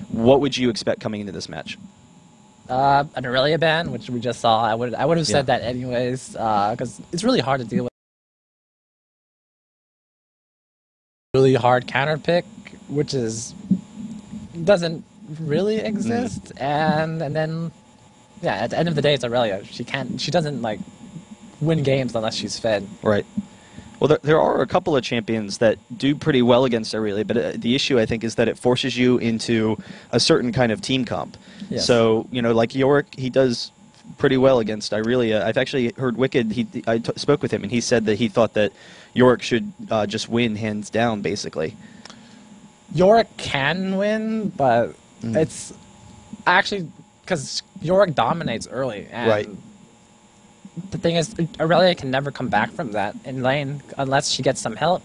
What would you expect coming into this match? An Aurelia ban, which we just saw. I would have said that anyways, because it's really hard to deal with. Really hard counter pick, which doesn't really exist, and then yeah, at the end of the day, it's Aurelia. She doesn't like win games unless she's fed. Right. Well, there are a couple of champions that do pretty well against Aurelia, but the issue, I think, is that it forces you into a certain kind of team comp. Yes. So, you know, like Yorick, he does pretty well against Aurelia. I've actually heard Wicked, I spoke with him, and he said that he thought that Yorick should just win hands down, basically. Yorick can win, but it's actually because Yorick dominates early. And right. The thing is, Aurelia can never come back from that in lane unless she gets some help.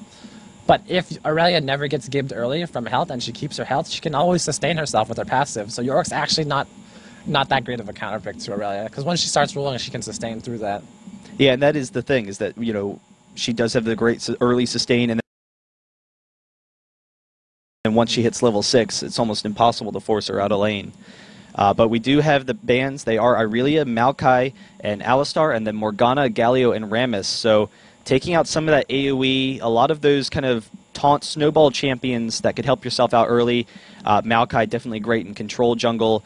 But if Aurelia never gets gibbed early from health and she keeps her health, she can always sustain herself with her passive. So Yorick's actually not that great of a counter pick to Aurelia, because once she starts rolling, she can sustain through that. Yeah, and that is the thing, is that, you know, she does have the great early sustain, and once she hits level 6, it's almost impossible to force her out of lane. But we do have the bans. They are Aurelia, Maokai, and Alistar, and then Morgana, Galio, and Rammus. So taking out some of that AoE, a lot of those kind of taunt snowball champions that could help yourself out early. Maokai definitely great in control jungle.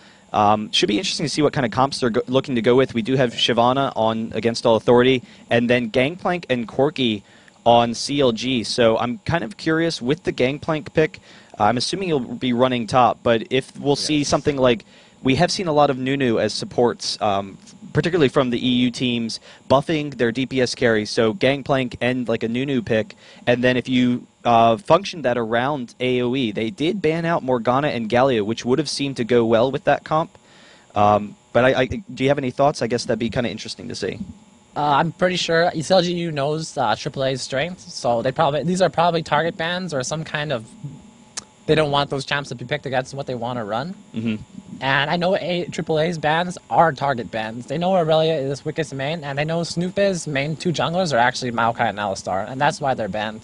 Should be interesting to see what kind of comps they're looking to go with. We do have Shyvana on Against All Authority, and then Gangplank and Corki on CLG. So I'm kind of curious with the Gangplank pick. I'm assuming he'll be running top, but if we'll see something like... We have seen a lot of Nunu as supports, particularly from the EU teams, buffing their DPS carry, so Gangplank and like a Nunu pick, and then if you function that around AoE, they did ban out Morgana and Galio, which would have seemed to go well with that comp. But do you have any thoughts? I guess that'd be kind of interesting to see. I'm pretty sure CLG.eu knows AAA's strength, so these are probably target bans or some kind of... They don't want those champs to be picked against what they want to run. And I know AAA's bans are target bans. They know Aurelia is Wicked's main, and they know Snoop's main 2 junglers are actually Maokai and Alistar, and that's why they're banned.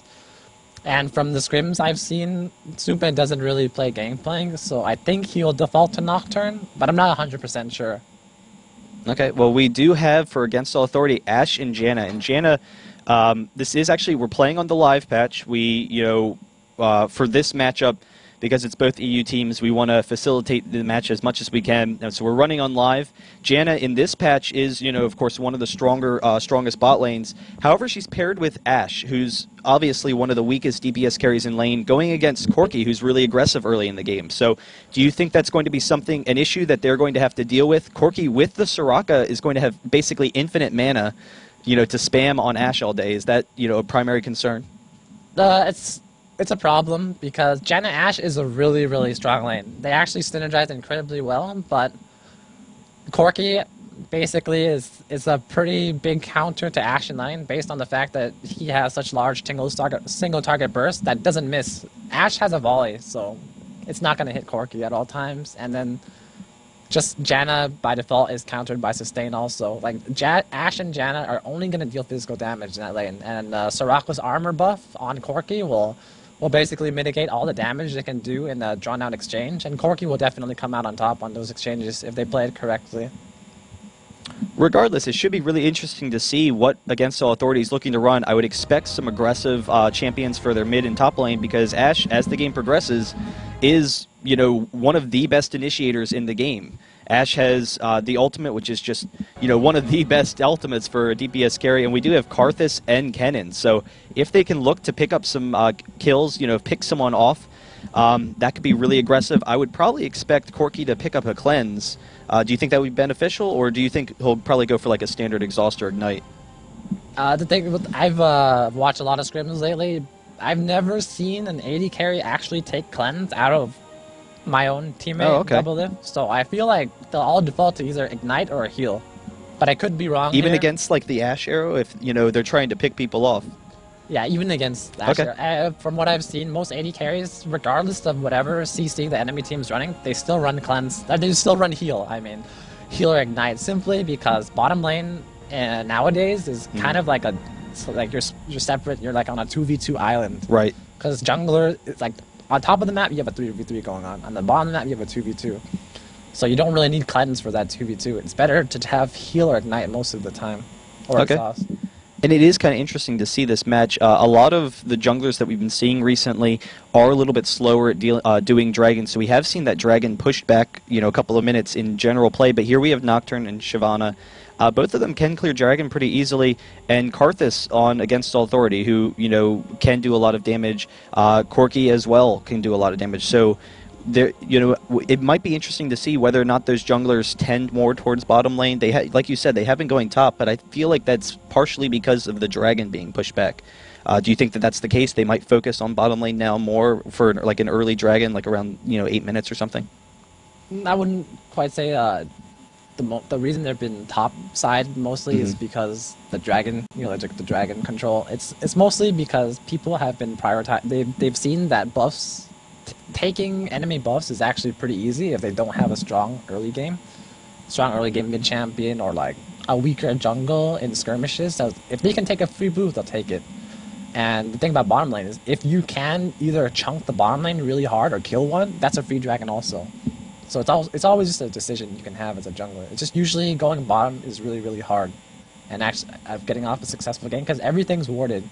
And from the scrims I've seen, Snoop doesn't really play Gangplank, so I think he'll default to Nocturne, but I'm not 100% sure. Okay, well, we do have, for Against All Authority, Ashe and Janna. And Janna, this is actually, we're playing on the live patch. We, you know, for this matchup, because it's both EU teams, we want to facilitate the match as much as we can. And so we're running on live. Janna in this patch is, you know, of course, one of the strongest bot lanes. However, she's paired with Ashe, who's obviously one of the weakest DPS carries in lane, going against Corki, who's really aggressive early in the game. So do you think that's going to be an issue that they're going to have to deal with? Corki with the Soraka is going to have basically infinite mana, you know, to spam on Ashe all day. Is that, you know, a primary concern? It's a problem because Janna Ashe is a really, really strong lane. They actually synergize incredibly well, but Corki basically is a pretty big counter to Ashe in lane based on the fact that he has such large single target burst that doesn't miss. Ashe has a volley, so it's not going to hit Corki at all times. And then just Janna by default is countered by sustain also. Like Ashe and Janna are only going to deal physical damage in that lane, and Soraka's armor buff on Corki will basically mitigate all the damage they can do in a drawn-out exchange, and Corki will definitely come out on top on those exchanges if they play it correctly. Regardless, it should be really interesting to see what Against All Authority is looking to run. I would expect some aggressive champions for their mid and top lane, because Ashe, as the game progresses, is, you know, one of the best initiators in the game. Ashe has the ultimate, which is just, you know, one of the best ultimates for a DPS carry, and we do have Karthus and Kennen. So if they can look to pick up some kills, you know, pick someone off, that could be really aggressive. I would probably expect Corki to pick up a cleanse. Do you think that would be beneficial, or do you think he'll probably go for like a standard exhaust or ignite? The thing, I've watched a lot of scrims lately. I've never seen an AD carry actually take cleanse out of my own teammate, Double Lift. So I feel like they'll all default to either ignite or a heal. But I could be wrong. Even here. Against like the Ashe arrow, if, you know, they're trying to pick people off. Yeah, even against Ashe. Okay. From what I've seen, most AD carries, regardless of whatever CC the enemy team's running, they still run cleanse. They still run heal. I mean, heal or ignite, simply because bottom lane nowadays is kind of like you're separate. You're like on a 2v2 island. Right. Because jungler, it's like on top of the map, you have a 3v3 going on. On the bottom of the map, you have a 2v2. So you don't really need cleanse for that 2v2. It's better to have heal or ignite most of the time, or exhaust. And it is kind of interesting to see this match. A lot of the junglers that we've been seeing recently are a little bit slower at doing Dragon, so we have seen that Dragon pushed back, a couple of minutes in general play, but here we have Nocturne and Shyvana. Both of them can clear Dragon pretty easily, and Karthus on Against All Authority, who, can do a lot of damage. Corki as well can do a lot of damage, so there, it might be interesting to see whether or not those junglers tend more towards bottom lane. Like you said, they have been going top, but I feel like that's partially because of the Dragon being pushed back. Do you think that that's the case? They might focus on bottom lane now more for like an early Dragon, like around 8 minutes or something? I wouldn't quite say the reason they've been top side mostly is because the Dragon, the Dragon control. It's mostly because people have been prioritizing. They've seen that buffs. Taking enemy buffs is actually pretty easy if they don't have a strong early game mid champion, or like a weaker jungle in skirmishes. So if they can take a free boost, they'll take it. And the thing about bottom lane is if you can either chunk the bottom lane really hard or kill one, that's a free Dragon also. So it's always just a decision you can have as a jungler. It's just usually going bottom is really, really hard, and actually getting off a successful game because everything's warded.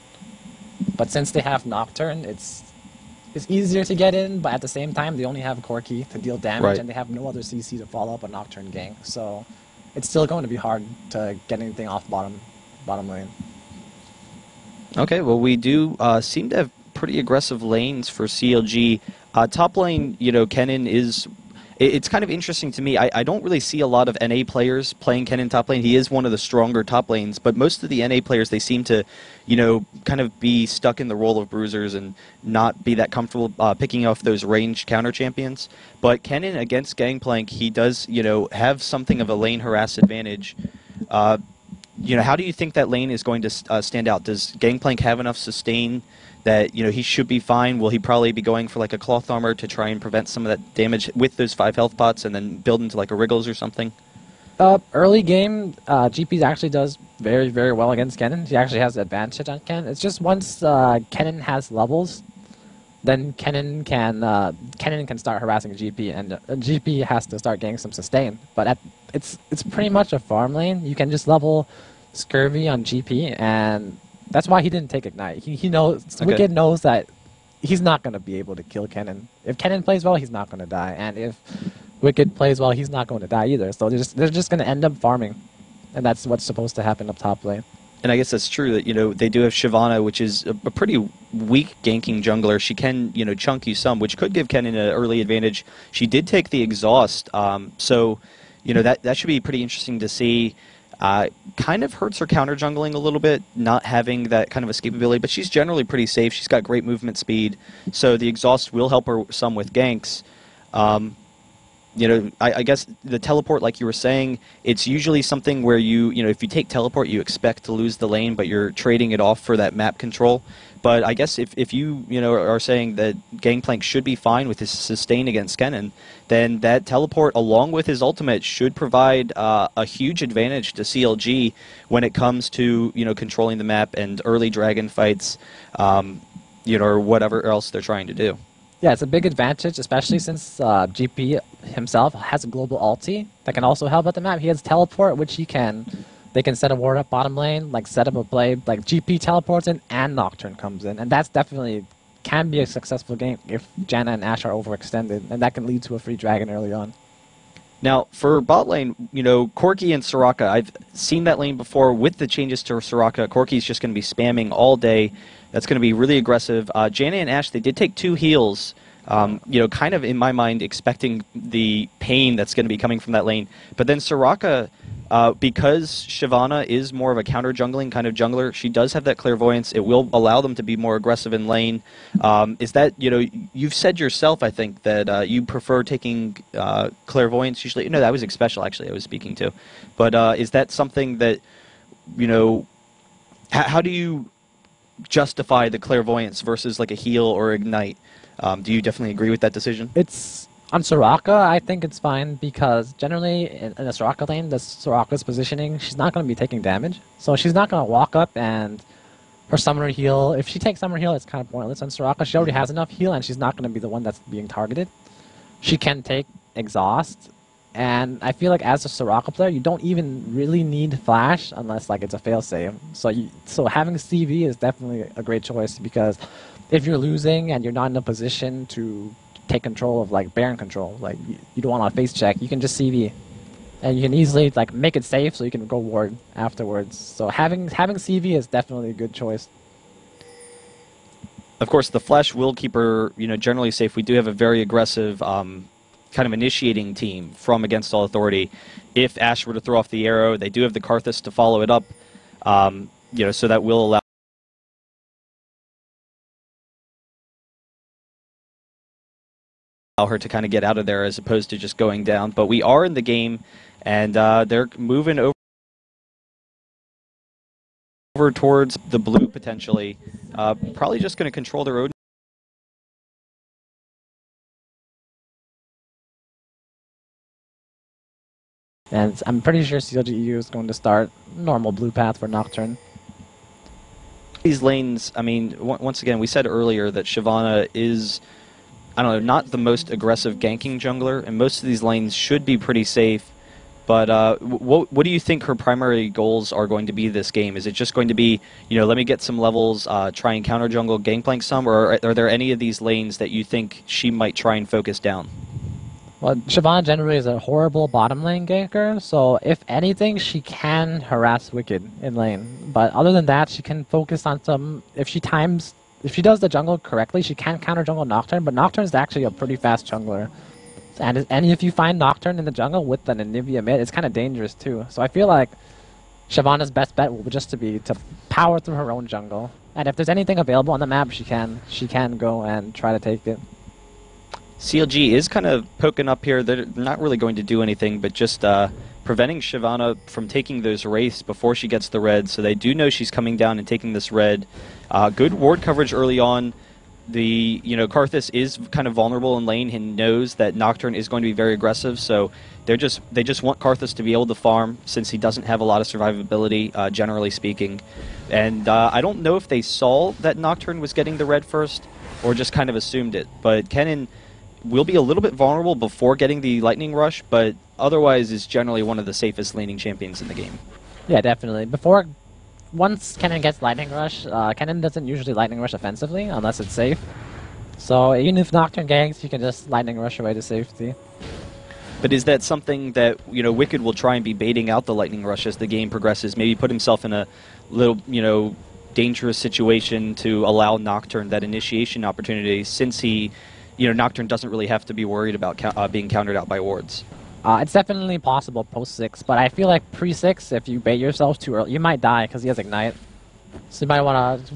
But since they have Nocturne, it's easier to get in, but at the same time, they only have Corki to deal damage, and they have no other CC to follow up a Nocturne gank. So it's still going to be hard to get anything off bottom lane. Okay, well, we do seem to have pretty aggressive lanes for CLG. Top lane, Kennen is... It's kind of interesting to me. I don't really see a lot of NA players playing Kennen top lane. He is one of the stronger top lanes, but most of the NA players, they seem to, kind of be stuck in the role of bruisers and not be that comfortable picking off those ranged counter champions. But Kennen against Gangplank, he does, have something of a lane harass advantage. How do you think that lane is going to stand out? Does Gangplank have enough sustain that he should be fine? Will he probably be going for like a cloth armor to try and prevent some of that damage with those 5 health pots and then build into like a Wriggles or something? Early game, GP actually does very, very well against Kennen. He actually has the advantage on Kennen. It's just once Kennen has levels, then Kennen can start harassing GP, and GP has to start getting some sustain. But it's pretty much a farm lane. You can just level Scurvy on GP, and that's why he didn't take Ignite. He knows, Wicked knows that he's not going to be able to kill Kennen. If Kennen plays well, he's not going to die. And if Wicked plays well, he's not going to die either. So they're just going to end up farming. And that's what's supposed to happen up top lane. And I guess that's true that, they do have Shyvana, which is a pretty weak ganking jungler. She can, chunk you some, which could give Kennen an early advantage. She did take the exhaust, so, that should be pretty interesting to see. Kind of hurts her counter jungling a little bit, not having that kind of escapability, but she's generally pretty safe. She's got great movement speed, so the exhaust will help her some with ganks. I guess the teleport, like you were saying, it's usually something where if you take teleport, you expect to lose the lane, but you're trading it off for that map control. But I guess if you are saying that Gangplank should be fine with his sustain against Kennen, then that teleport along with his ultimate should provide a huge advantage to CLG when it comes to controlling the map and early dragon fights, or whatever else they're trying to do. Yeah, it's a big advantage, especially since GP himself has a global ulti that can also help at the map. He has teleport, which they can set a ward up bottom lane, like set up a play, like GP teleports in and Nocturne comes in, and that's definitely can be a successful game if Janna and Ashe are overextended, and that can lead to a free dragon early on. Now, for bot lane, Corki and Soraka, I've seen that lane before with the changes to Soraka. Corki's just going to be spamming all day. That's going to be really aggressive. Janna and Ashe, they did take 2 heals, kind of in my mind expecting the pain that's going to be coming from that lane. But then Soraka, because Shyvana is more of a counter jungling kind of jungler, she does have that clairvoyance. It will allow them to be more aggressive in lane. Is that, you've said yourself, I think, that you prefer taking clairvoyance usually. No, that was Special, actually, I was speaking to. But is that something that, how do you justify the clairvoyance versus like a heal or ignite? Do you definitely agree with that decision? On Soraka, I think it's fine because generally in a Soraka lane, the Soraka's positioning, she's not going to be taking damage. So she's not going to walk up and her summoner heal. If she takes summoner heal, it's kind of pointless on Soraka. She already has enough heal, and she's not going to be the one that's being targeted. She can take exhaust, and I feel like as a Soraka player, you don't even really need flash unless like it's a failsafe. So having CV is definitely a great choice, because if you're losing and you're not in a position to take control of like Baron control, like you don't want to face check, you can just CV. And you can easily like make it safe so you can go ward afterwards. So having CV is definitely a good choice. Of course, the flash will keep her, generally safe. We do have a very aggressive kind of initiating team from Against All Authority. If Ashe were to throw off the arrow, they do have the Karthus to follow it up. So that will allow her to kind of get out of there as opposed to just going down. But we are in the game, and they're moving over towards the blue potentially. Probably just going to control their own. And I'm pretty sure CLG.eu is going to start normal blue path for Nocturne. These lanes, I mean, once again, we said earlier that Shyvana is, I don't know, not the most aggressive ganking jungler, and most of these lanes should be pretty safe. But what do you think her primary goals are going to be this game? Is it just going to be, let me get some levels, try and counter jungle, gangplank some, or are there any of these lanes that you think she might try and focus down? Well, Shyvana generally is a horrible bottom lane ganker, so if anything, she can harass Wicked in lane. But other than that, she can focus on some. If she does the jungle correctly, she can counter jungle Nocturne. But Nocturne is actually a pretty fast jungler. And if you find Nocturne in the jungle with an Anivia mid, it's kind of dangerous too. So I feel like Shyvana's best bet will just to power through her own jungle. And if there's anything available on the map, she can go and try to take it. CLG is kind of poking up here. They're not really going to do anything, but just preventing Shyvana from taking those wraiths before she gets the red. So they do know she's coming down and taking this red. Good ward coverage early on. The Karthus is kind of vulnerable in lane. He knows that Nocturne is going to be very aggressive, so they just want Karthus to be able to farm since he doesn't have a lot of survivability, generally speaking. And I don't know if they saw that Nocturne was getting the red first or just kind of assumed it. But Kennen will be a little bit vulnerable before getting the Lightning Rush, but otherwise is generally one of the safest laning champions in the game. Yeah, definitely. Once Kennen gets Lightning Rush, Kennen doesn't usually Lightning Rush offensively unless it's safe. So even if Nocturne ganks, you can just Lightning Rush away to safety. But is that something that, Wicked will try and be baiting out the Lightning Rush as the game progresses? Maybe put himself in a little, dangerous situation to allow Nocturne that initiation opportunity, since he, Nocturne doesn't really have to be worried about being countered out by wards. It's definitely possible post-6, but I feel like pre-6, if you bait yourself too early, you might die because he has Ignite. So you might want to...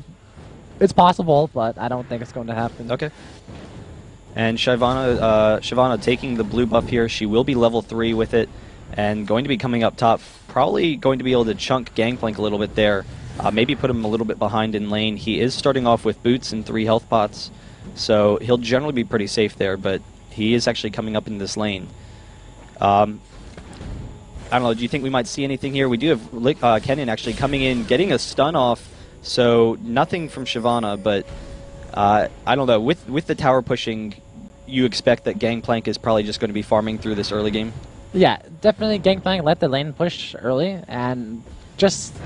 It's possible, but I don't think it's going to happen. Okay. And Shyvana taking the blue buff here. She will be level 3 with it and going to be coming up top. Probably going to be able to chunk Gangplank a little bit there. Maybe put him a little bit behind in lane. He is starting off with boots and 3 health pots, so he'll generally be pretty safe there, but he is actually coming up in this lane. I don't know, do you think we might see anything here? We do have Kennen actually coming in, getting a stun off, so nothing from Shyvana, but I don't know, with the tower pushing, you expect that Gangplank is probably just going to be farming through this early game? Yeah, definitely Gangplank let the lane push early, and just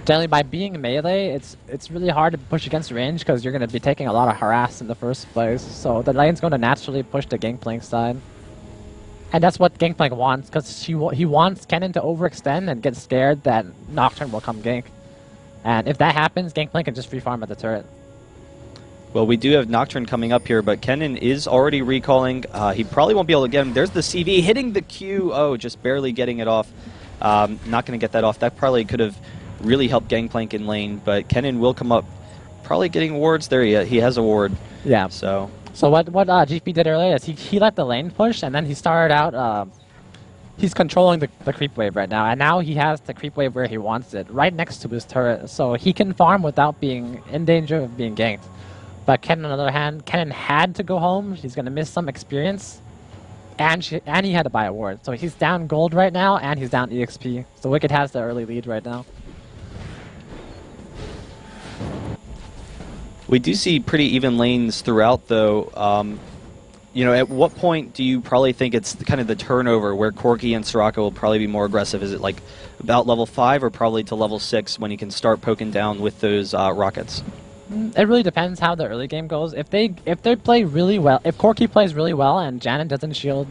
generally by being melee, it's really hard to push against range because you're going to be taking a lot of harass in the first place, so the lane's going to naturally push the Gangplank side. And that's what Gangplank wants, because he wants Kennen to overextend and get scared that Nocturne will come gank. And if that happens, Gangplank can just free farm at the turret. Well, we do have Nocturne coming up here, but Kennen is already recalling. He probably won't be able to get him. There's the CV hitting the Q. Oh, just barely getting it off. Not going to get that off. That probably could have really helped Gangplank in lane, but Kennen will come up, probably getting wards. There he has a ward. Yeah. So what GP did earlier is he let the lane push, and then he started out, he's controlling the creep wave right now, and now he has the creep wave where he wants it, right next to his turret, so he can farm without being in danger of being ganked. But Kennen, on the other hand, Kennen had to go home. He's going to miss some experience, and he had to buy a ward. So he's down gold right now, and he's down EXP. So Wicked has the early lead right now. We do see pretty even lanes throughout, though. You know, at what point do you probably think it's kind of the turnover where Corki and Soraka will probably be more aggressive? Is it like about level 5 or probably to level 6 when you can start poking down with those rockets? It really depends how the early game goes. If they play really well, if Corki plays really well and Janet doesn't shield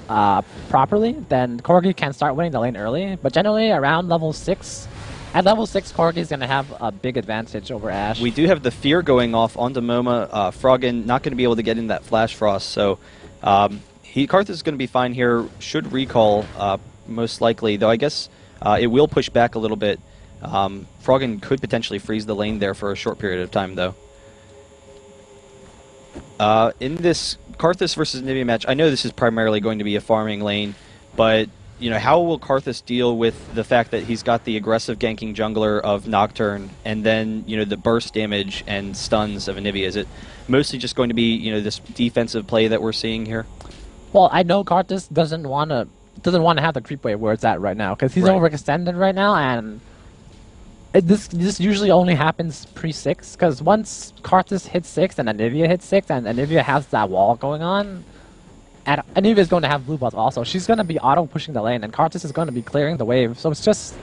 properly, then Corgi can start winning the lane early. But generally, around level 6, at level 6, Corgi is going to have a big advantage over Ashe. We do have the fear going off onto Moma. Froggen not going to be able to get in that Flash Frost, so Karthus is going to be fine here. Should recall, most likely, though I guess it will push back a little bit. Froggen could potentially freeze the lane there for a short period of time, though. In this Karthus versus Anivia match, I know this is primarily going to be a farming lane, but you know, how will Karthus deal with the fact that he's got the aggressive ganking jungler of Nocturne and then, you know, the burst damage and stuns of Anivia? Is it mostly just going to be, you know, this defensive play that we're seeing here? Well, I know Karthus doesn't want to have the creep wave where it's at right now because he's overextended right now, and this usually only happens pre-6 because once Karthus hits 6 and Anivia hits 6 and Anivia has that wall going on, and Anivia is going to have blue buff also. She's going to be auto-pushing the lane, and Karthus is going to be clearing the wave. So it's just,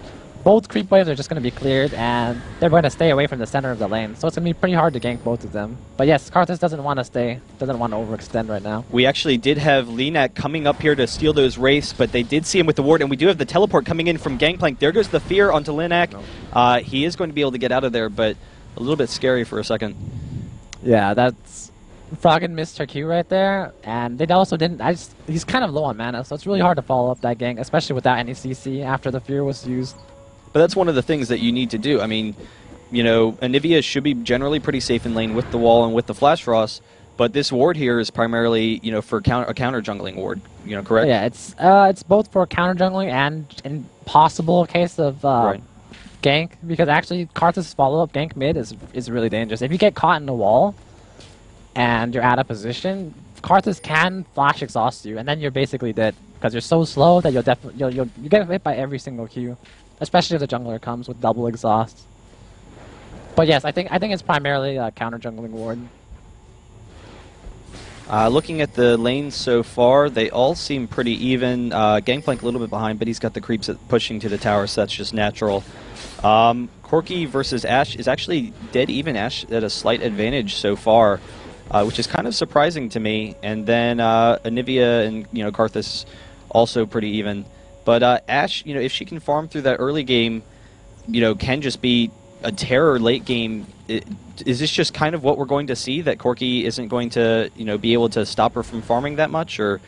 both creep waves are just going to be cleared, and they're going to stay away from the center of the lane. So it's going to be pretty hard to gank both of them. But yes, Karthus doesn't want to overextend right now. We actually did have Linak coming up here to steal those wraiths, but they did see him with the ward, and we do have the teleport coming in from Gangplank. There goes the fear onto Linak. No. He is going to be able to get out of there, but a little bit scary for a second. Yeah, that's... Froggen missed her Q right there, and they also didn't... he's kind of low on mana, so it's really hard to follow up that gank, especially without any CC after the fear was used. But that's one of the things that you need to do. I mean, you know, Anivia should be generally pretty safe in lane with the wall and with the Flash Frost, but this ward here is primarily, you know, for a counter jungling ward, you know, correct? Yeah, it's both for counter jungling and in possible case of gank, because actually Karthus' follow-up gank mid is really dangerous. If you get caught in the wall and you're out of position, Karthus can flash exhaust you, and then you're basically dead because you're so slow that you'll get hit by every single Q, especially if the jungler comes with double exhaust. But yes, I think it's primarily a counter jungling ward. Looking at the lanes so far, they all seem pretty even. Gangplank a little bit behind, but he's got the creeps pushing to the tower, so that's just natural. Corki versus Ashe is actually dead even. Ashe at a slight advantage so far, which is kind of surprising to me. And then Anivia and, you know, Karthus also pretty even. But Ashe, you know, if she can farm through that early game, you know, can just be a terror late game. Is this just kind of what we're going to see, that Corki isn't going to, you know, be able to stop her from farming that much? Or,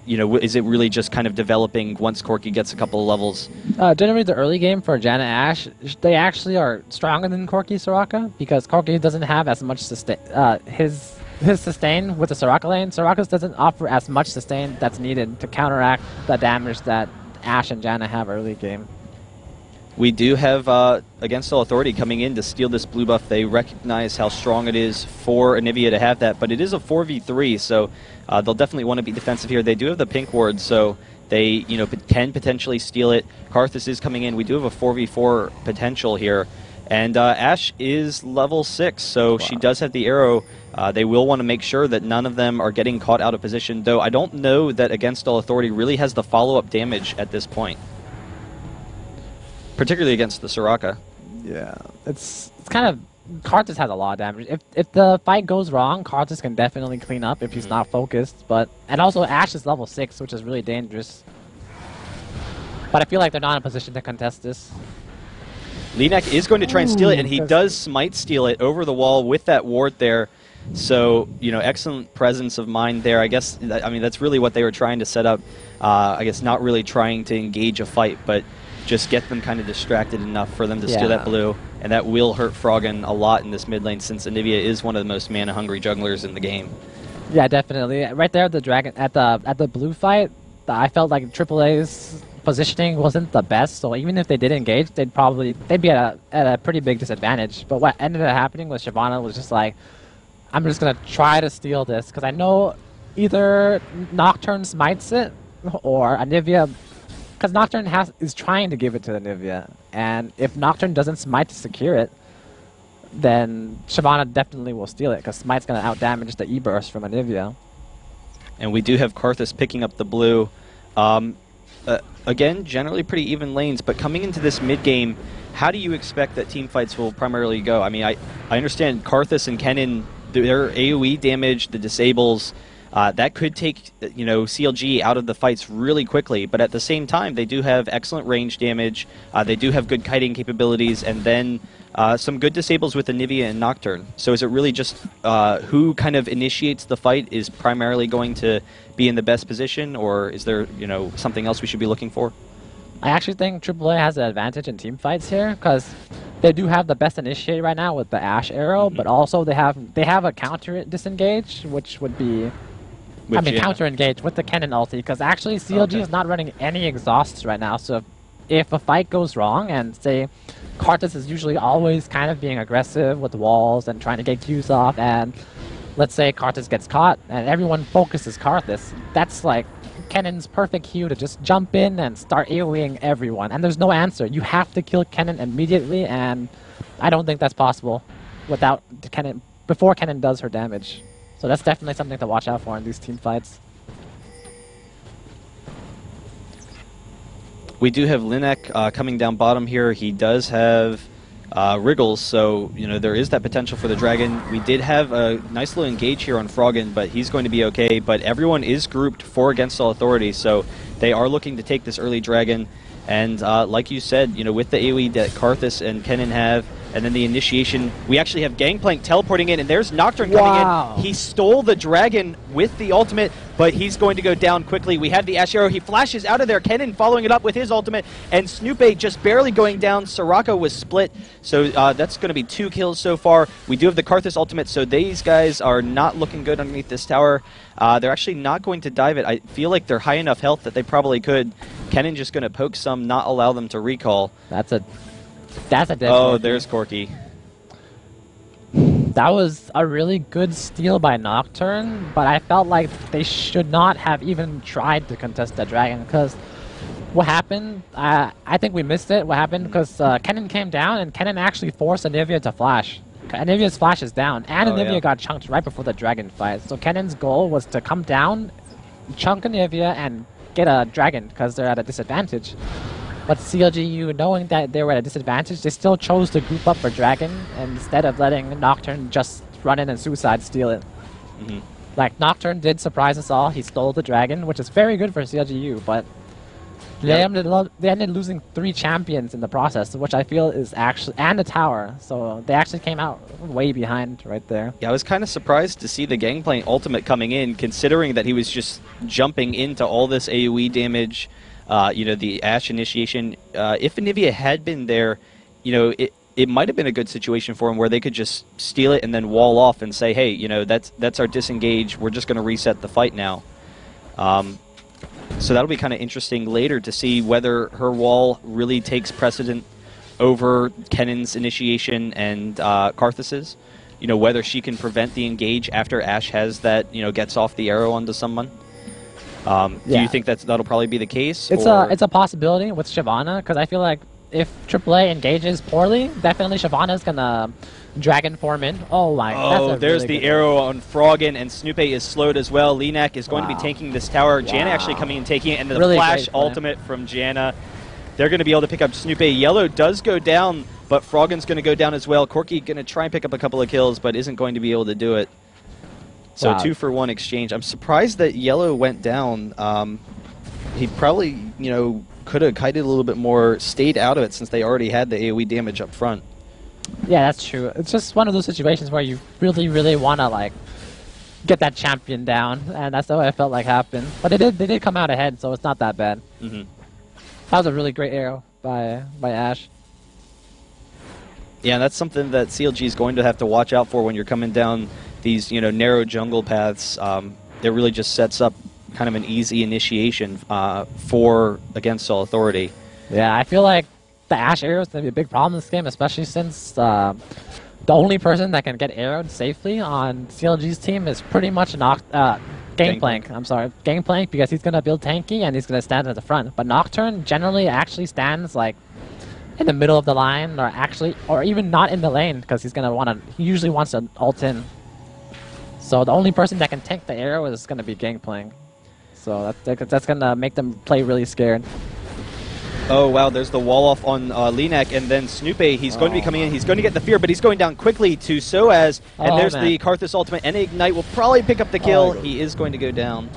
you know, is it really just kind of developing once Corki gets a couple of levels? Generally, the early game for Janna Ashe, they actually are stronger than Corki Soraka because Corki doesn't have as much sustain. His sustain with the Soraka lane, Soraka's doesn't offer as much sustain that's needed to counteract the damage that Ashe and Janna have early game. We do have Against All Authority coming in to steal this blue buff. They recognize how strong it is for Anivia to have that, but it is a 4v3, so they'll definitely want to be defensive here. They do have the pink ward, so they, you know, can potentially steal it. Karthus is coming in. We do have a 4v4 potential here, and Ashe is level 6, so she does have the arrow. They will want to make sure that none of them are getting caught out of position, though I don't know that Against All Authority really has the follow-up damage at this point, particularly against the Soraka. Yeah, it's kind of... Karthus has a lot of damage. If the fight goes wrong, Karthus can definitely clean up if he's not focused. And also Ashe is level 6, which is really dangerous. But I feel like they're not in a position to contest this. Linak is going to try and steal it, and he does smite steal it over the wall with that ward there. So, you know, excellent presence of mind there. I guess, I mean, that's really what they were trying to set up. I guess not really trying to engage a fight, but just get them kind of distracted enough for them to steal that blue. And that will hurt Froggen a lot in this mid lane, since Anivia is one of the most mana-hungry jugglers in the game. Yeah, definitely. Right there at the dragon, at the blue fight, I felt like AAA's positioning wasn't the best. So even if they did engage, they'd be at a pretty big disadvantage. But what ended up happening was Shyvana was just like, I'm just gonna try to steal this because I know either Nocturne smites it or Anivia. Because Nocturne is trying to give it to Anivia, and if Nocturne doesn't smite to secure it, then Shyvana definitely will steal it because Smite's going to outdamage the E-Burst from Anivia. And we do have Karthus picking up the blue. Again, generally pretty even lanes, but coming into this mid-game, how do you expect that team fights will primarily go? I mean, I understand Karthus and Kennen, their AoE damage, the disables, that could take CLG out of the fights really quickly, but at the same time, they do have excellent range damage, they do have good kiting capabilities, and then some good disables with Anivia and Nocturne. So is it really just who kind of initiates the fight is primarily going to be in the best position, or is there something else we should be looking for? I actually think AAA has an advantage in team fights here because they do have the best initiate right now with the Ashe arrow, but also they have a counter disengage, which would be counter engage with the Kennen ulti, because actually CLG is not running any exhausts right now. So if a fight goes wrong, and say Karthus is usually always kind of being aggressive with walls and trying to get Qs off, and let's say Karthus gets caught and everyone focuses Karthus, that's like Kennen's perfect cue to just jump in and start AoEing everyone, and there's no answer. You have to kill Kennen immediately, and I don't think that's possible without Kennen, before Kennen does her damage. So that's definitely something to watch out for in these team fights. We do have Linek coming down bottom here. He does have Wriggles, so there is that potential for the Dragon. We did have a nice little engage here on Froggen, but he's going to be okay. But everyone is grouped 4 against all authority, so they are looking to take this early Dragon. And like you said, with the AoE that Karthus and Kennen have, and then the initiation, we actually have Gangplank teleporting in, and there's Nocturne coming in. He stole the Dragon with the ultimate, but he's going to go down quickly. We have the Ashe Arrow. He flashes out of there. Kennen following it up with his ultimate, and Snoopay just barely going down. Soraka was split, so that's going to be 2 kills so far. We do have the Karthus ultimate, so these guys are not looking good underneath this tower. They're actually not going to dive it. I feel like they're high enough health that they probably could. Kennen just going to poke some, not allow them to recall. That's a dead Oh, Corki. there's Corki. That was a really good steal by Nocturne, but I felt like they should not have even tried to contest the Dragon, because what happened, I think we missed it. What happened, because Kennen came down, and Kennen actually forced Anivia to flash. Anivia's flash is down, and Anivia got chunked right before the Dragon fight. So Kennen's goal was to come down, chunk Anivia, and get a Dragon, because they're at a disadvantage. But CLG.eu, knowing that they were at a disadvantage, they still chose to group up for Dragon instead of letting Nocturne just run in and suicide steal it. Like, Nocturne did surprise us all. He stole the Dragon, which is very good for CLG.eu, but they ended losing 3 champions in the process, which I feel is actually, and the tower. So they actually came out way behind right there. Yeah, I was kind of surprised to see the Gangplank ultimate coming in, considering that he was just jumping into all this AoE damage. The Ashe initiation. If Anivia had been there, it might have been a good situation for him where they could just steal it and then wall off and say, hey, that's our disengage. We're just going to reset the fight now. So that'll be kind of interesting later to see whether her wall really takes precedent over Kennen's initiation and Karthus's. Whether she can prevent the engage after Ashe has that, gets off the arrow onto someone. Do you think that'll probably be the case? It's a possibility with Shyvana, because I feel like if AAA engages poorly, definitely Shyvana's gonna Dragon form in. Oh my! Oh, there's the arrow on Froggen, and Snoopay is slowed as well. Linek is going to be tanking this tower. Janna actually coming and taking it, and the flash ultimate from Janna. They're going to be able to pick up Snoopay. Yellow does go down, but Froggen's going to go down as well. Corki going to try and pick up a couple of kills, but isn't going to be able to do it. So 2-for-1 exchange. I'm surprised that Yellow went down. He probably, could have kited a little bit more, stayed out of it since they already had the AoE damage up front. Yeah, that's true. It's just one of those situations where you really, really want to get that champion down, and that's what I felt like happened. But they did come out ahead, so it's not that bad. That was a really great arrow by Ashe. Yeah, that's something that CLG is going to have to watch out for when you're coming down these narrow jungle paths. It really just sets up kind of an easy initiation for against all authority. Yeah, I feel like the Ashe arrow is going to be a big problem in this game, especially since the only person that can get arrowed safely on CLG's team is pretty much Gangplank. I'm sorry, Gangplank, because he's going to build tanky and he's going to stand at the front. But Nocturne generally actually stands in the middle of the line, or even not in the lane, because he usually wants to ult in. So the only person that can tank the arrow is gonna be Gangplank. So that's gonna make them play really scared. Oh, wow, there's the wall off on Linek, and then Snoopy, he's going to be coming in, he's going to get the fear, but he's going down quickly to Soaz, and there's the Karthus ultimate, and Ignite will probably pick up the kill. He is going to go down.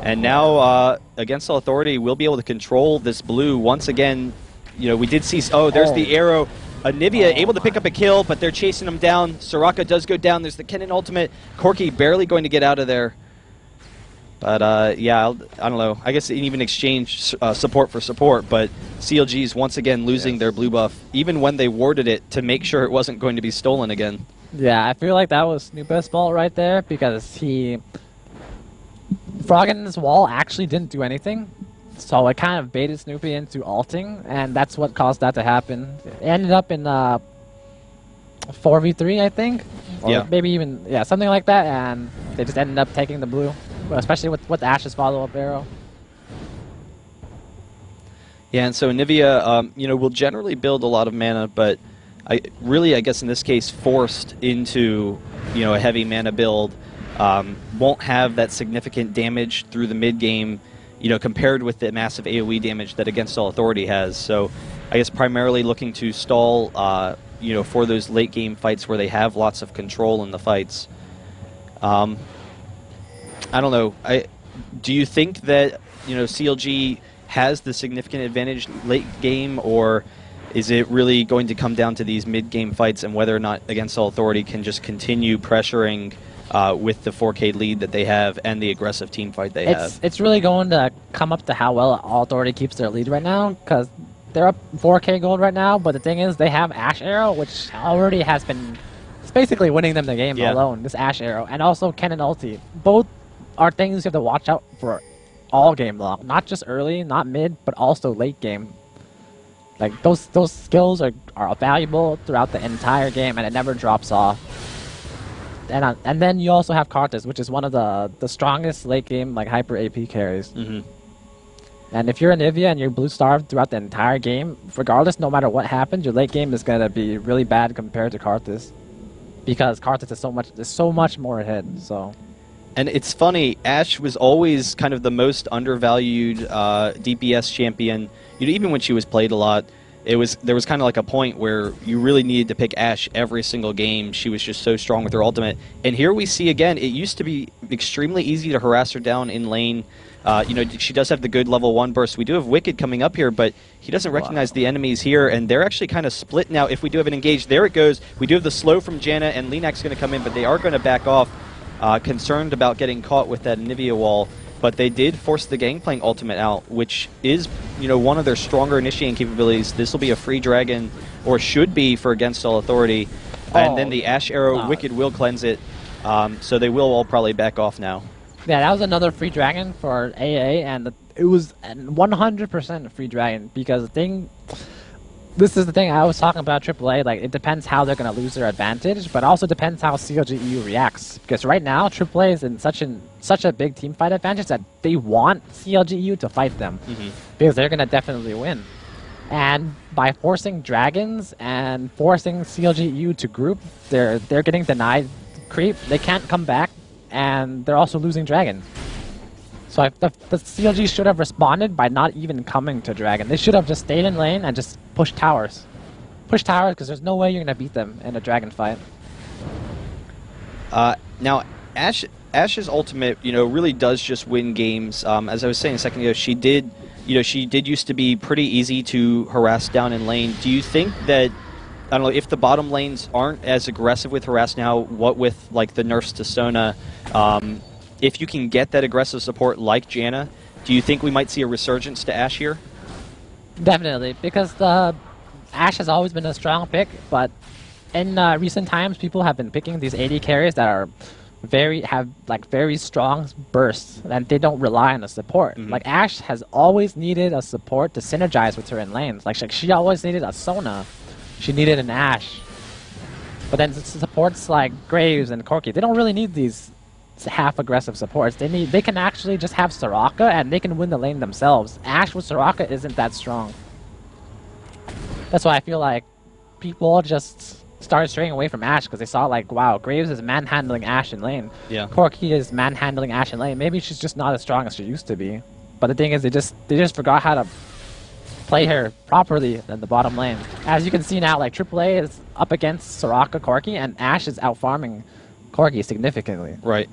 And now, Against All Authority, we'll be able to control this blue once again. You know, we did see, there's the arrow. Anivia able to pick up a kill, but they're chasing him down. Soraka does go down, there's the Kennen ultimate. Corki barely going to get out of there. But yeah, I don't know. I guess they even exchange support for support, but CLG's once again losing their blue buff, even when they warded it to make sure it wasn't going to be stolen again. Yeah, I feel like that was Snoop's fault right there, because Froggen's wall actually didn't do anything, so it kind of baited Snoopy into ulting, and that's what caused that to happen. It ended up in 4v3, I think? Or maybe even, something like that, and they just ended up taking the blue. Especially with Ash's follow-up arrow. Yeah, and so Anivia, you know, will generally build a lot of mana, but I guess in this case, forced into, you know, a heavy mana build, won't have that significant damage through the mid game, you know, compared with the massive AoE damage that Against All Authority has. So I guess primarily looking to stall, you know, for those late game fights where they have lots of control in the fights. I don't know. Do you think that, you know, CLG has the significant advantage late game, or is it really going to come down to these mid-game fights and whether or not Against All Authority can just continue pressuring with the 4K lead that they have and the aggressive team fight they have? It's really going to come up to how well All Authority keeps their lead right now, because they're up 4K gold right now, but the thing is they have Ash Arrow, which already has been... It's basically winning them the game alone, this Ash Arrow, and also Kennen ulti. Both are things you have to watch out for all game long, not just early, not mid, but also late game. Like those skills are valuable throughout the entire game, and it never drops off. And then you also have Karthus, which is one of the strongest late game like hyper AP carries. And if you're Anivia and you're blue starved throughout the entire game, regardless, no matter what happens, your late game is gonna be really bad compared to Karthus, because Karthus is so much more ahead. So. And it's funny, Ashe was always kind of the most undervalued DPS champion. You know, even when she was played a lot, there was kind of like a point where you really needed to pick Ashe every single game. She was just so strong with her ultimate. And here we see again, it used to be extremely easy to harass her down in lane. You know, she does have the good level 1 burst. We do have Wicked coming up here, but he doesn't recognize the enemies here, and they're actually kind of split now. If we do have an engage, there it goes. We do have the slow from Janna, and Linak's going to come in, but they are going to back off. Concerned about getting caught with that Anivia wall, but they did force the Gangplank ultimate out, which is, you know, one of their stronger initiating capabilities. This will be a free dragon, or should be for Against All Authority, and then the Ash Arrow Wicked will cleanse it, so they will all probably back off now. Yeah, that was another free dragon for aAa, and it was 100% a free dragon, because this is the thing I was talking about AAA, like it depends how they're going to lose their advantage, but also depends how CLG.eu reacts. Because right now, AAA is in such a big team fight advantage that they want CLG.eu to fight them, because they're going to definitely win. And by forcing dragons and forcing CLG.eu to group, they're getting denied creep, they can't come back, and they're also losing dragon. So the CLG should have responded by not even coming to dragon. They should have just stayed in lane and just pushed towers. Push towers, because there's no way you're going to beat them in a dragon fight. Now, Ash's ultimate, you know, really does just win games. As I was saying a second ago, she did used to be pretty easy to harass down in lane. Do you think that, I don't know, if the bottom lanes aren't as aggressive with harass now, what with like the nerfs to Sona, if you can get that aggressive support like Janna, do you think we might see a resurgence to Ashe here? Definitely, because Ashe has always been a strong pick, but in recent times, people have been picking these AD carries that are very strong bursts, and they don't rely on the support. Like Ashe has always needed a support to synergize with her in lanes. Like she always needed a Sona, she needed an Ashe. But then supports like Graves and Corki, they don't really need these half-aggressive supports. They can actually just have Soraka, and they can win the lane themselves. Ashe with Soraka isn't that strong. That's why I feel like people just started straying away from Ashe because they saw like, wow, Graves is manhandling Ashe in lane. Yeah. Corki is manhandling Ashe in lane. Maybe she's just not as strong as she used to be. But the thing is, they just forgot how to play her properly in the bottom lane. As you can see now, like AAA is up against Soraka Corki, and Ashe is out farming Corki significantly. Right.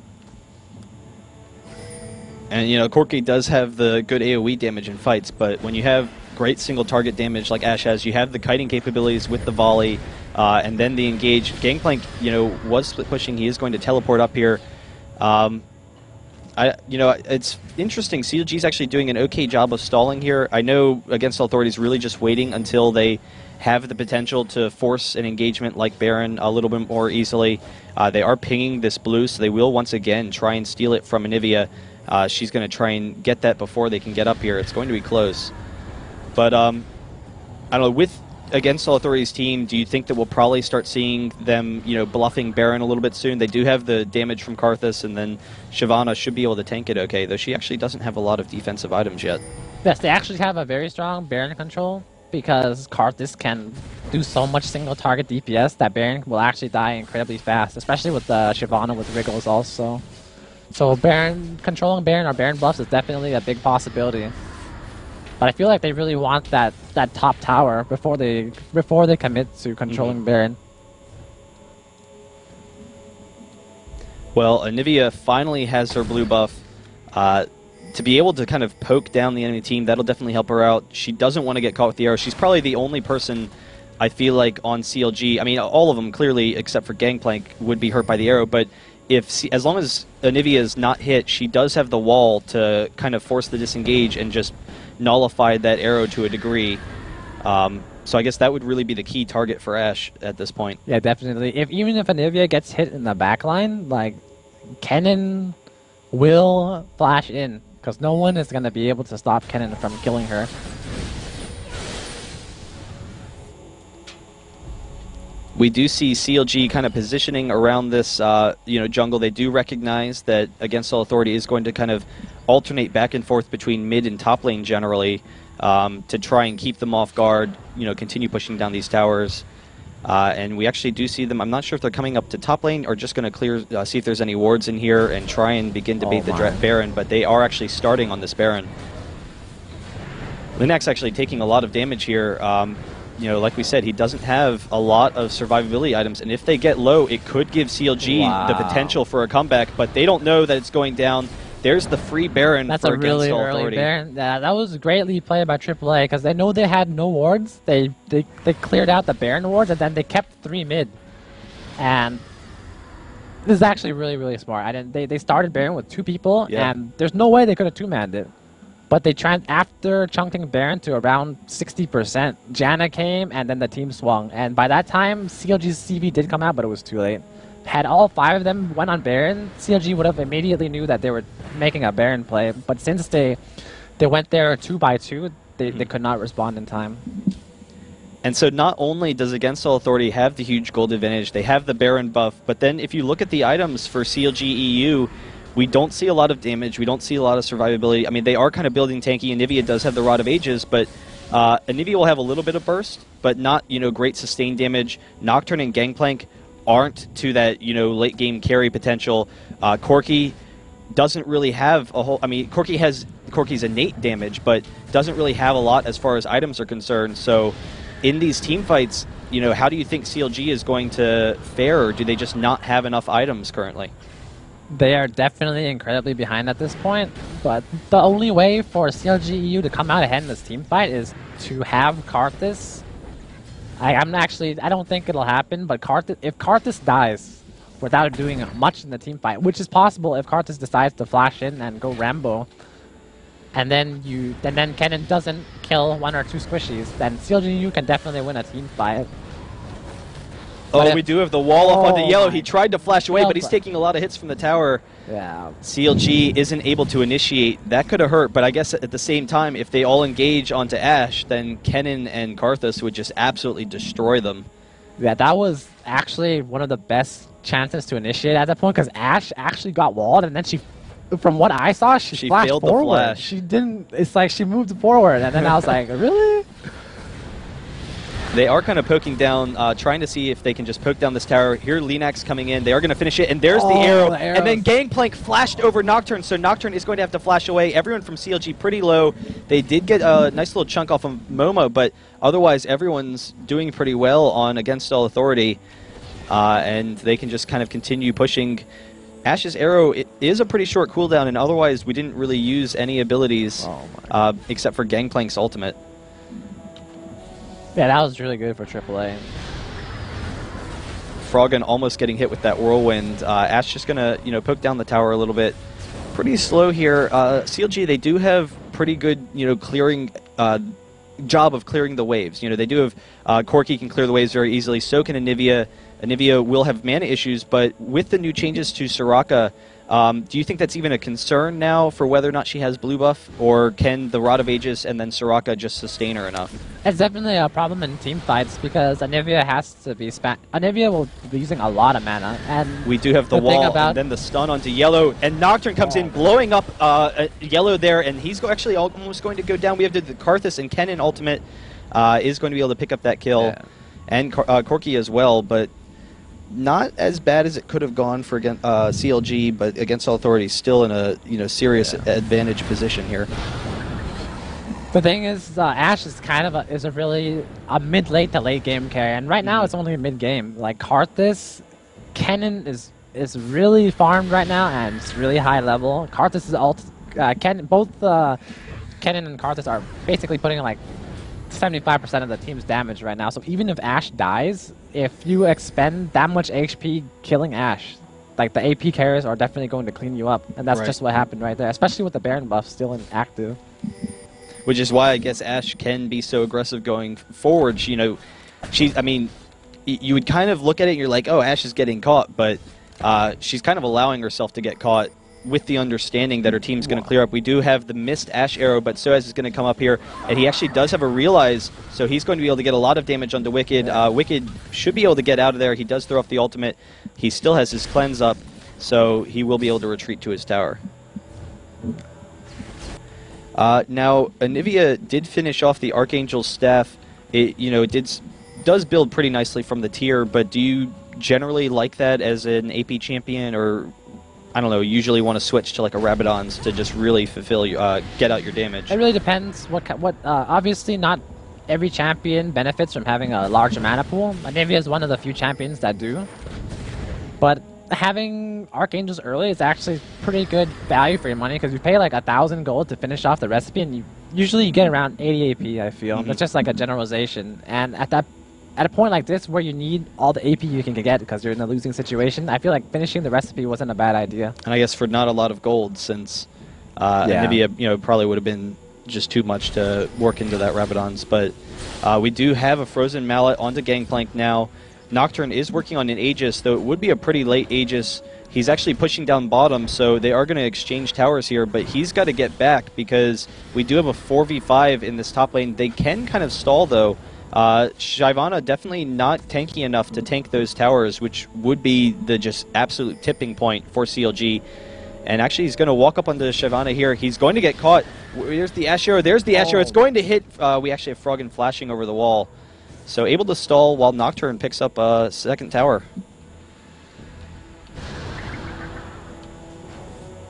And you know, Corki does have the good AoE damage in fights, but when you have great single target damage like Ashe has, you have the kiting capabilities with the volley, and then the engage. Gangplank, you know, was split pushing. He is going to teleport up here. You know, it's interesting. CLG is actually doing an okay job of stalling here. I know Against All Authority is really just waiting until they have the potential to force an engagement like Baron a little bit more easily. They are pinging this blue, so they will once again try and steal it from Anivia. She's going to try and get that before they can get up here. It's going to be close. But, I don't know, with Against All Authority's team, do you think that we'll probably start seeing them, you know, bluffing Baron a little bit soon? They do have the damage from Karthus, and then Shyvana should be able to tank it okay, though she actually doesn't have a lot of defensive items yet. Yes, they actually have a very strong Baron control because Karthus can do so much single target DPS that Baron will actually die incredibly fast, especially with Shyvana with Wriggles also. So controlling Baron or Baron buffs is definitely a big possibility. But I feel like they really want that top tower before they commit to controlling Baron. Well, Anivia finally has her blue buff. To be able to kind of poke down the enemy team, that'll definitely help her out. She doesn't want to get caught with the arrow. She's probably the only person, I feel like, on CLG. I mean, all of them, clearly, except for Gangplank, would be hurt by the arrow. But as long as Anivia is not hit, she does have the wall to kind of force the disengage and just nullify that arrow to a degree. So I guess that would really be the key target for Ashe at this point. Yeah, definitely. Even if Anivia gets hit in the backline, like, Kennen will flash in, because no one is going to be able to stop Kennen from killing her. We do see CLG kind of positioning around this you know, jungle. They do recognize that Against All Authority is going to kind of alternate back and forth between mid and top lane generally, to try and keep them off guard, you know, continue pushing down these towers. And we actually do see them. I'm not sure if they're coming up to top lane or just going to clear, see if there's any wards in here and try and begin to bait the Baron, but they are actually starting on this Baron. Linux actually taking a lot of damage here. You know, like we said, he doesn't have a lot of survivability items, and if they get low, it could give CLG the potential for a comeback, but they don't know that it's going down. There's the free Baron That's for a really Against All early Authority. Baron. Yeah, that was greatly played by AAA because they know they had no wards. They cleared out the Baron wards and then they kept 3 mid. And this is actually really, really smart. They started Baron with 2 people, and there's no way they could have 2-manned it. But they tried, after chunking Baron to around 60%, Janna came and then the team swung. And by that time, CLG's CV did come out, but it was too late. Had all 5 of them went on Baron, CLG would have immediately knew that they were making a Baron play. But since they went there 2 by 2, they could not respond in time. And so not only does Against All Authority have the huge gold advantage, they have the Baron buff, but then if you look at the items for CLG.eu, we don't see a lot of damage, we don't see a lot of survivability. I mean, they are kind of building tanky. Anivia does have the Rod of Ages, but Anivia will have a little bit of burst, but not, you know, great sustained damage. Nocturne and Gangplank aren't to that, you know, late game carry potential. Corki doesn't really have a whole, I mean, Corki's innate damage, but doesn't really have a lot as far as items are concerned. So in these team fights, you know, how do you think CLG is going to fare, or do they just not have enough items currently? They are definitely incredibly behind at this point, but the only way for CLG.eu to come out ahead in this team fight is to have Karthus. I don't think it'll happen, but if Karthus dies without doing much in the team fight, which is possible if Karthus decides to flash in and go Rambo, and then Kennen doesn't kill 1 or 2 squishies, then CLG.eu can definitely win a team fight. Oh, we do have the wall up onto yellow. He tried to flash away, but he's taking a lot of hits from the tower. Yeah. CLG isn't able to initiate. That could have hurt, but I guess at the same time, if they all engage onto Ashe, then Kennen and Karthus would just absolutely destroy them. Yeah, that was actually one of the best chances to initiate at that point, because Ashe actually got walled, and then from what I saw, she flashed failed forward. the flash. She didn't. It's like she moved forward, and then I was like, really? They are kind of poking down, trying to see if they can just poke down this tower. Here, Lenax coming in. They are going to finish it, and there's the arrow. And then Gangplank flashed over Nocturne, so Nocturne is going to have to flash away. Everyone from CLG pretty low. They did get a nice little chunk off of Momo, but otherwise everyone's doing pretty well on Against All Authority, and they can just kind of continue pushing. Ash's arrow, it is a pretty short cooldown, and otherwise we didn't really use any abilities except for Gangplank's ultimate. Yeah, that was really good for AAA. Froggen almost getting hit with that whirlwind. Ash just gonna, poke down the tower a little bit. Pretty slow here. CLG, they do have pretty good, clearing job of clearing the waves. They do have Corki can clear the waves very easily. So can Anivia. Anivia will have mana issues, but with the new changes to Soraka, do you think that's even a concern now for whether or not she has blue buff, or can the Rod of Aegis and then Soraka just sustain her enough? It's definitely a problem in team fights because Anivia has to be Anivia will be using a lot of mana, and we do have the wall and then the stun onto Yellow, and Nocturne comes in, blowing up Yellow there, and he's actually almost going to go down. We have the Karthus and Kennen ultimate is going to be able to pick up that kill, and Corki as well, but not as bad as it could have gone for CLG, but Against All Authority still in a serious advantage position here. The thing is, Ash is kind of a really mid-late to late game carry, and right now it's only a mid-game. Like Karthus, Kennen is really farmed right now, and it's really high level. Karthus is both Kennen and Karthus are basically putting like 75% of the team's damage right now. So even if Ash dies, if you expend that much HP killing Ash, like the AP carriers are definitely going to clean you up, and that's just what happened right there, especially with the Baron buff still active. Which is why I guess Ash can be so aggressive going forward. I mean, you would kind of look at it and you're like, oh, Ash is getting caught, but she's kind of allowing herself to get caught with the understanding that her team's going to clear up. We do have the missed Ash arrow, but Soaz is going to come up here, and he actually does have a Realize, so he's going to be able to get a lot of damage onto Wicked. Wicked should be able to get out of there. He does throw off the ultimate. He still has his cleanse up, so he will be able to retreat to his tower. Now, Anivia did finish off the Archangel's Staff. It does build pretty nicely from the tier, but do you generally like that as an AP champion, or I don't know, usually want to switch to like a Rabadon's to just really fulfill, get out your damage? It really depends. Obviously, not every champion benefits from having a large mana pool. Anivia is one of the few champions that do. But having Archangels early is actually pretty good value for your money because you pay like 1,000 gold to finish off the recipe, and you get around 80 AP, I feel. That's just like a generalization. And at a point like this where you need all the AP you can get because you're in a losing situation, I feel like finishing the recipe wasn't a bad idea. And I guess for not a lot of gold, since Anivia probably would have been just too much to work into that Rabadon's. But we do have a Frozen Mallet onto Gangplank now. Nocturne is working on an Aegis, though it would be a pretty late Aegis. He's actually pushing down bottom, so they are going to exchange towers here, but he's got to get back because we do have a 4v5 in this top lane. They can kind of stall, though. Shyvana definitely not tanky enough to tank those towers, which would be the just absolute tipping point for CLG. And actually, he's going to walk up onto Shyvana here. He's going to get caught. There's the Ash arrow. There's the Ash arrow. It's going to hit. We actually have Froggen flashing over the wall. So able to stall while Nocturne picks up a second tower.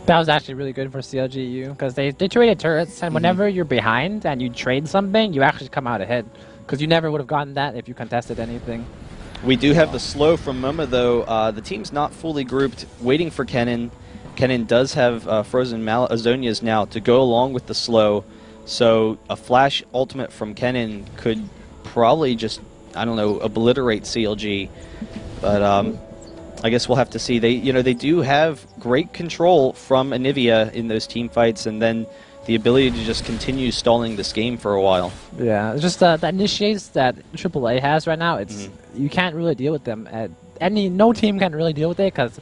That was actually really good for CLG.eu because they traded turrets, and whenever you're behind and you trade something, you actually come out ahead. Because you never would have gotten that if you contested anything. We do have the slow from Momo, though. The team's not fully grouped, waiting for Kennen. Kennen does have Frozen Azonias now to go along with the slow. So a flash ultimate from Kennen could probably just, I don't know, obliterate CLG. But I guess we'll have to see. They do have great control from Anivia in those team fights, and then the ability to just continue stalling this game for a while. Yeah, it's just the initiates that AAA has right now. It's you can't really deal with them. No team can really deal with it because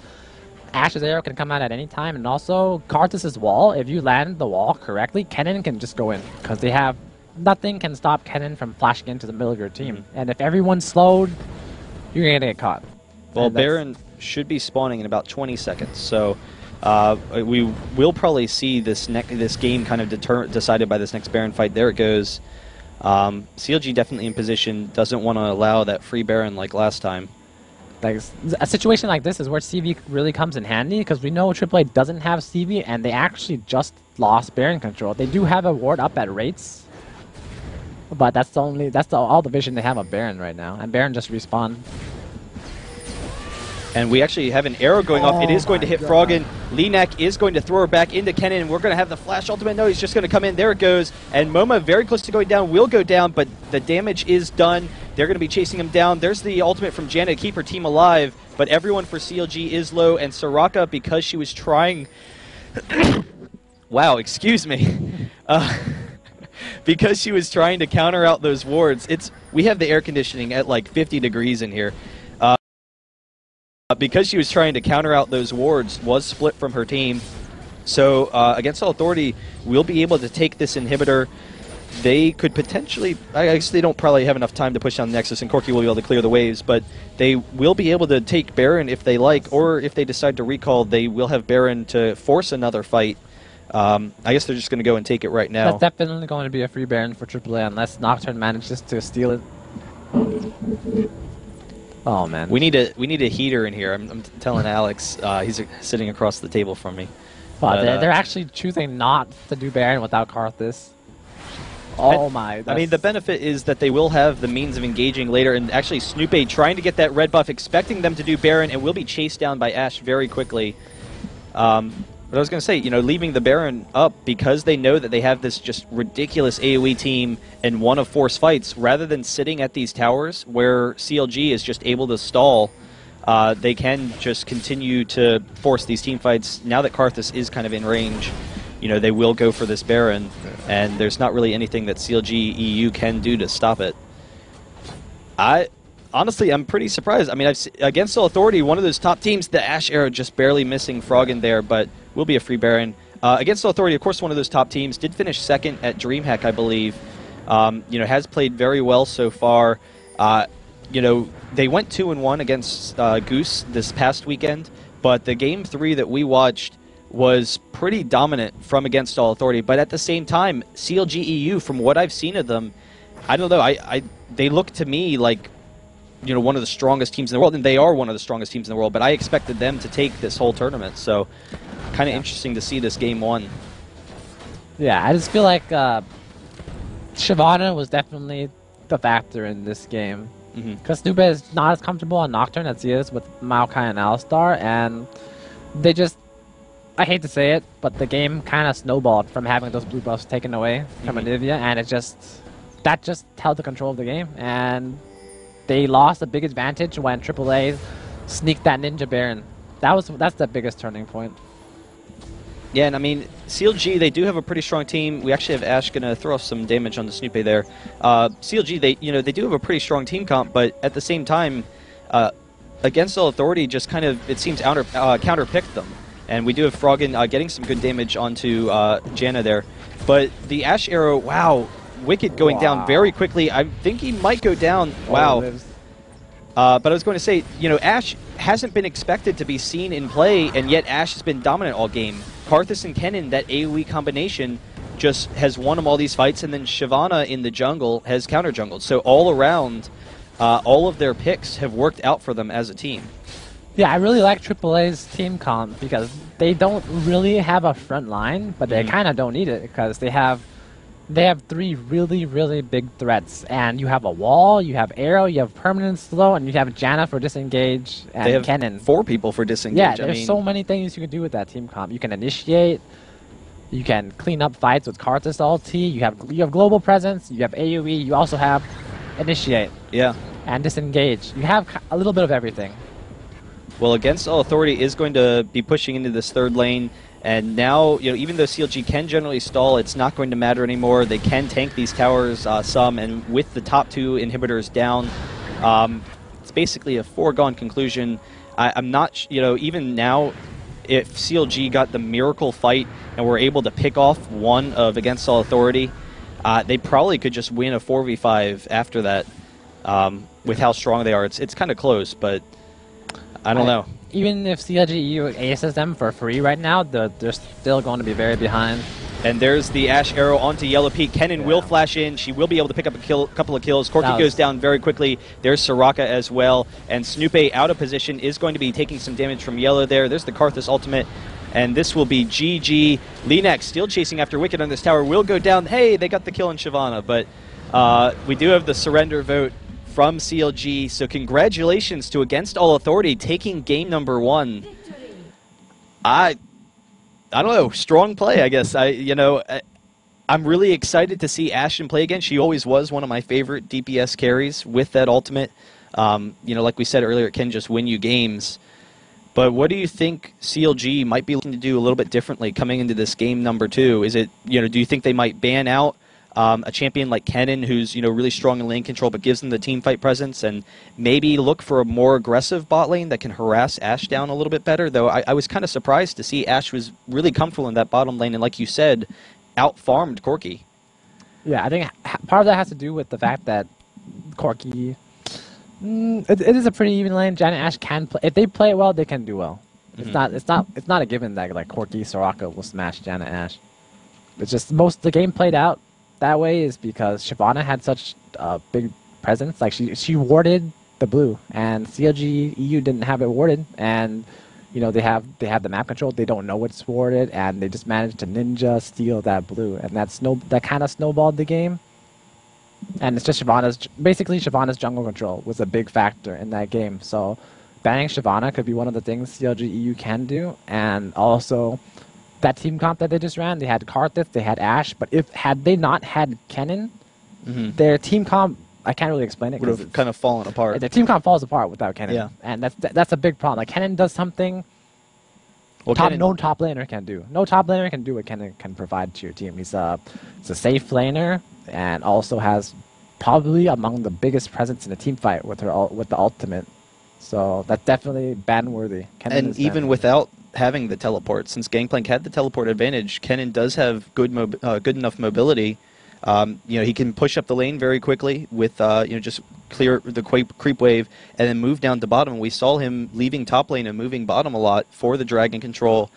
Ash's arrow can come out at any time, and also Karthus' wall. If you land the wall correctly, Kennen can just go in because they have nothing can stop Kennen from flashing into the middle of your team. And if everyone's slowed, you're gonna get caught. Well, Baron should be spawning in about 20 seconds, so. We will probably see this game kind of decided by this next Baron fight. There it goes. CLG definitely in position, doesn't want to allow that free Baron like last time. Like a situation like this is where CV really comes in handy because we know AAA doesn't have CV and they actually just lost Baron control. They do have a ward up at rates, but that's all the vision they have of Baron right now, and Baron just respawned. And we actually have an arrow going off. It is going to hit Froggen. Linak is going to throw her back into Kennen, and we're going to have the flash ultimate. No, he's just going to come in. There it goes. And MoMA, very close to going down, will go down, but the damage is done. They're going to be chasing him down. There's the ultimate from Janna to keep her team alive, but everyone for CLG is low, and Soraka, because she was trying... wow, excuse me. Because she was trying to counter out those wards, we have the air conditioning at like 50 degrees in here. Because she was trying to counter out those wards, was split from her team. So against All Authority, we'll be able to take this inhibitor. They could potentially, I guess they don't probably have enough time to push down the Nexus, and Corki will be able to clear the waves, but they will be able to take Baron if they like, or if they decide to recall, they will have Baron to force another fight. I guess they're just going to go and take it right now. That's definitely going to be a free Baron for AAA unless Nocturne manages to steal it. Oh man, we need a heater in here. I'm telling Alex, he's sitting across the table from me. But they're actually choosing not to do Baron without Karthus. Oh my! I mean, the benefit is that they will have the means of engaging later, and actually Snoopy trying to get that red buff, expecting them to do Baron, and will be chased down by Ashe very quickly. But I was going to say, you know, leaving the Baron up because they know that they have this just ridiculous AoE team and one of force fights, rather than sitting at these towers where CLG is just able to stall, they can just continue to force these team fights. Now that Karthus is kind of in range, you know, they will go for this Baron, and there's not really anything that CLG.eu can do to stop it. Honestly, I'm pretty surprised. I mean, against All Authority, one of those top teams, the Ashe arrow just barely missing Froggen there, but will be a free Baron. Against All Authority, of course, one of those top teams did finish second at DreamHack, I believe. You know, has played very well so far. You know, they went 2-1 against Goose this past weekend, but the game 3 that we watched was pretty dominant from against All Authority. But at the same time, CLG.eu, from what I've seen of them, I don't know, they look to me like, you know, one of the strongest teams in the world, and they are one of the strongest teams in the world, but I expected them to take this whole tournament, so kind of interesting to see this game 1. Yeah, I just feel like Shyvana was definitely the factor in this game. Because Snoop is not as comfortable on Nocturne as he is with Maokai and Alistar, and they just, I hate to say it, but the game kind of snowballed from having those blue buffs taken away from Anivia, and that just held the control of the game, and they lost a big advantage when AAA sneaked that Ninja Baron. That's the biggest turning point. Yeah, and I mean, CLG, they do have a pretty strong team. We actually have Ashe going to throw off some damage on the Snoopy there. CLG, they do have a pretty strong team comp, but at the same time, against All Authority, just kind of, it seems, counter-picked them. And we do have Froggen getting some good damage onto Janna there. But the Ashe arrow, wow, Wicked going down very quickly. I think he might go down. Wow. But I was going to say, you know, Ashe hasn't been expected to be seen in play, and yet Ashe has been dominant all game. Karthus and Kennen, that AoE combination, just has won him all these fights, and then Shyvana in the jungle has counter-jungled. So all around, all of their picks have worked out for them as a team. Yeah, I really like AAA's team comp because they don't really have a front line, but they kind of don't need it because they have 3 really, really big threats. And you have a wall, you have arrow, you have permanent slow, and you have Janna for disengage, and they have Kennen. 4 people for disengage. Yeah, there's so many things you can do with that team comp. You can initiate, you can clean up fights with Karthus ulti, you have global presence, you have AoE, you also have initiate. Yeah. And disengage. You have a little bit of everything. Well, against All Authority is going to be pushing into this third lane. And now, you know, even though CLG can generally stall, it's not going to matter anymore. They can tank these towers some, and with the top 2 inhibitors down, it's basically a foregone conclusion. I'm not, you know, even now, if CLG got the miracle fight and were able to pick off one of against All Authority, they probably could just win a 4v5 after that with how strong they are. It's kind of close, but I don't know. Even if CLG.eu aces them for free right now, they're still going to be very behind. And there's the Ash arrow onto Yellow Peak. Kennen will flash in. She will be able to pick up a couple of kills. Corki goes down very quickly. There's Soraka as well. And Snoopy out of position is going to be taking some damage from Yellow there. There's the Karthus ultimate. And this will be GG. Linex still chasing after Wicked on this tower. Will go down. Hey, they got the kill on Shyvana. But we do have the surrender vote from CLG. So congratulations to Against All Authority taking game number 1. I don't know, strong play, I guess. I'm really excited to see Ashen play again. She always was one of my favorite DPS carries with that ultimate. Like we said earlier, it can just win you games. But what do you think CLG might be looking to do a little bit differently coming into this game number 2? Is it, do you think they might ban out a champion like Kennen, who's really strong in lane control but gives them the team fight presence, and maybe look for a more aggressive bot lane that can harass Ashe down a little bit better? Though I was kind of surprised to see Ashe was really comfortable in that bottom lane, and like you said, out-farmed Corki. Yeah, I think part of that has to do with the fact that Corki, it is a pretty even lane. Jan and Ashe can play. If they play it well, they can do well. Mm-hmm. It's not a given that like Corki Soraka will smash Jan and Ashe. It's just the game played out that way is because Shyvana had such a big presence. Like she warded the blue, and CLG.eu didn't have it warded, and they have the map control. They don't know it's warded, and they just managed to ninja steal that blue, and that kind of snowballed the game. And it's just Shyvana's jungle control was a big factor in that game. So banning Shyvana could be one of the things CLG.eu can do, and also that team comp that they just ran, they had Karthus, they had Ashe, but had they not had Kennen, their team comp, I can't really explain it. Would have kind of fallen apart. Their team comp falls apart without Kennen. Yeah. And that's a big problem. Like Kennen does something no top laner can do. No top laner can do what Kennen can provide to your team. He's a safe laner, and also has probably among the biggest presence in a team fight with the ultimate. So that's definitely ban-worthy. And even without having the teleport, since Gangplank had the teleport advantage, Kennen does have good enough mobility. He can push up the lane very quickly with just clear the creep wave and then move down to bottom. We saw him leaving top lane and moving bottom a lot for the dragon control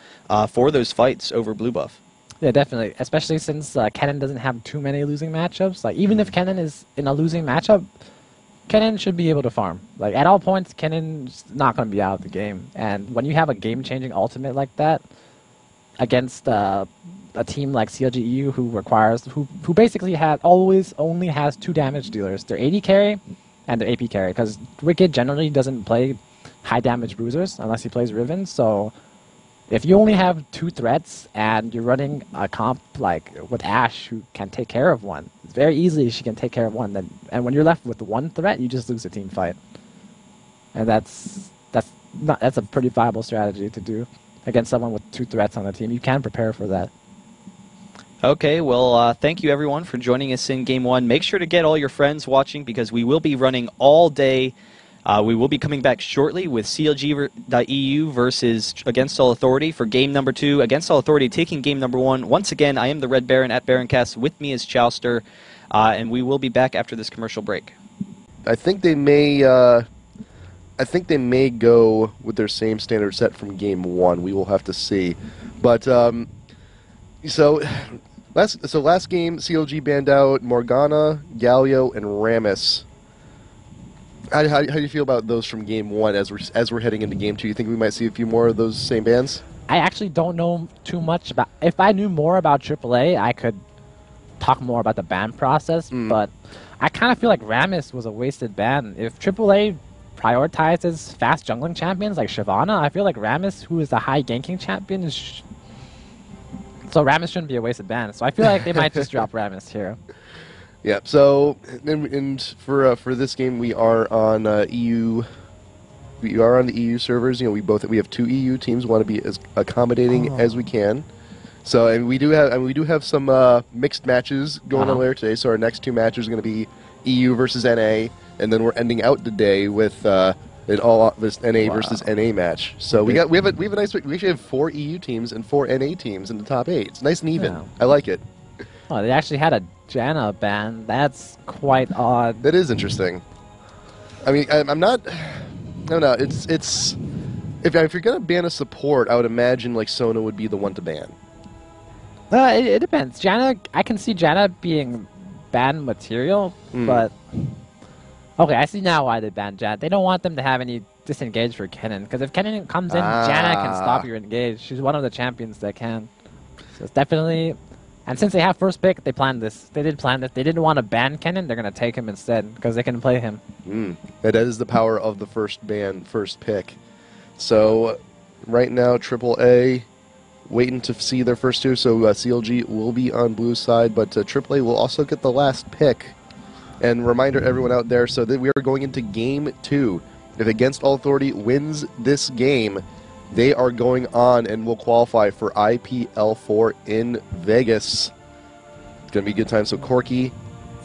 for those fights over blue buff. Yeah, definitely. Especially since Kennen doesn't have too many losing matchups. Like even if Kennen is in a losing matchup, Kennen should be able to farm. Like at all points, Kennen's not going to be out of the game. And when you have a game-changing ultimate like that against a team like CLG.eu who basically always only has 2 damage dealers, their AD carry and their AP carry, because Wicked generally doesn't play high damage bruisers unless he plays Riven. So if you only have 2 threats and you're running a comp like with Ashe who can take care of one, very easily she can take care of one. And when you're left with 1 threat, you just lose a team fight. And that's a pretty viable strategy to do against someone with 2 threats on the team. You can prepare for that. Okay, well, thank you everyone for joining us in Game 1. Make sure to get all your friends watching because we will be running all day. We will be coming back shortly with CLG.eu versus Against All Authority for game number 2. Against All Authority taking game number 1. Once again, I am the Red Baron at Baroncast. With me is Chowster, and we will be back after this commercial break. I think they may go with their same standard set from game 1. We will have to see. But so last game, CLG banned out Morgana, Galio, and Rammus. How do you feel about those from game 1 as we're heading into game 2? You think we might see a few more of those same bans? I actually don't know too much about. If I knew more about AAA, I could talk more about the ban process. But I kind of feel like Rammus was a wasted ban. If AAA prioritizes fast jungling champions like Shyvana, I feel like Rammus, who is a high ganking champion, so Rammus shouldn't be a wasted ban. So I feel like they might just drop Rammus here. Yeah. So, and for this game, we are on EU. We are on the EU servers. We have 2 EU teams. Want to be as accommodating as we can. So, and we do have some mixed matches going on later today. So our next 2 matches are going to be EU versus NA, and then we're ending out the day with this NA versus NA match. So we have a nice. We actually have 4 EU teams and 4 NA teams in the top 8. It's nice and even. Yeah. I like it. Oh, they actually had a Janna ban. That's quite odd. That is interesting. I mean, I'm not. No, it's. If you're gonna ban a support, I would imagine like Sona would be the one to ban. It depends. Janna, I can see Janna being banned material, but okay, I see now why they banned Janna. They don't want them to have any disengage for Kennen, because if Kennen comes in, Janna can stop your engage. She's one of the champions that can. So it's definitely, and since they have first pick, they planned this. They did plan this. They didn't want to ban Kennen. They're gonna take him instead because they can play him. That is the power of the first pick. So right now, AAA waiting to see their first two. So CLG will be on blue side, but AAA will also get the last pick. And reminder everyone out there, so that we are going into game 2. If Against All Authority wins this game, they are going on and will qualify for IPL 4 in Vegas. It's going to be a good time. So Corky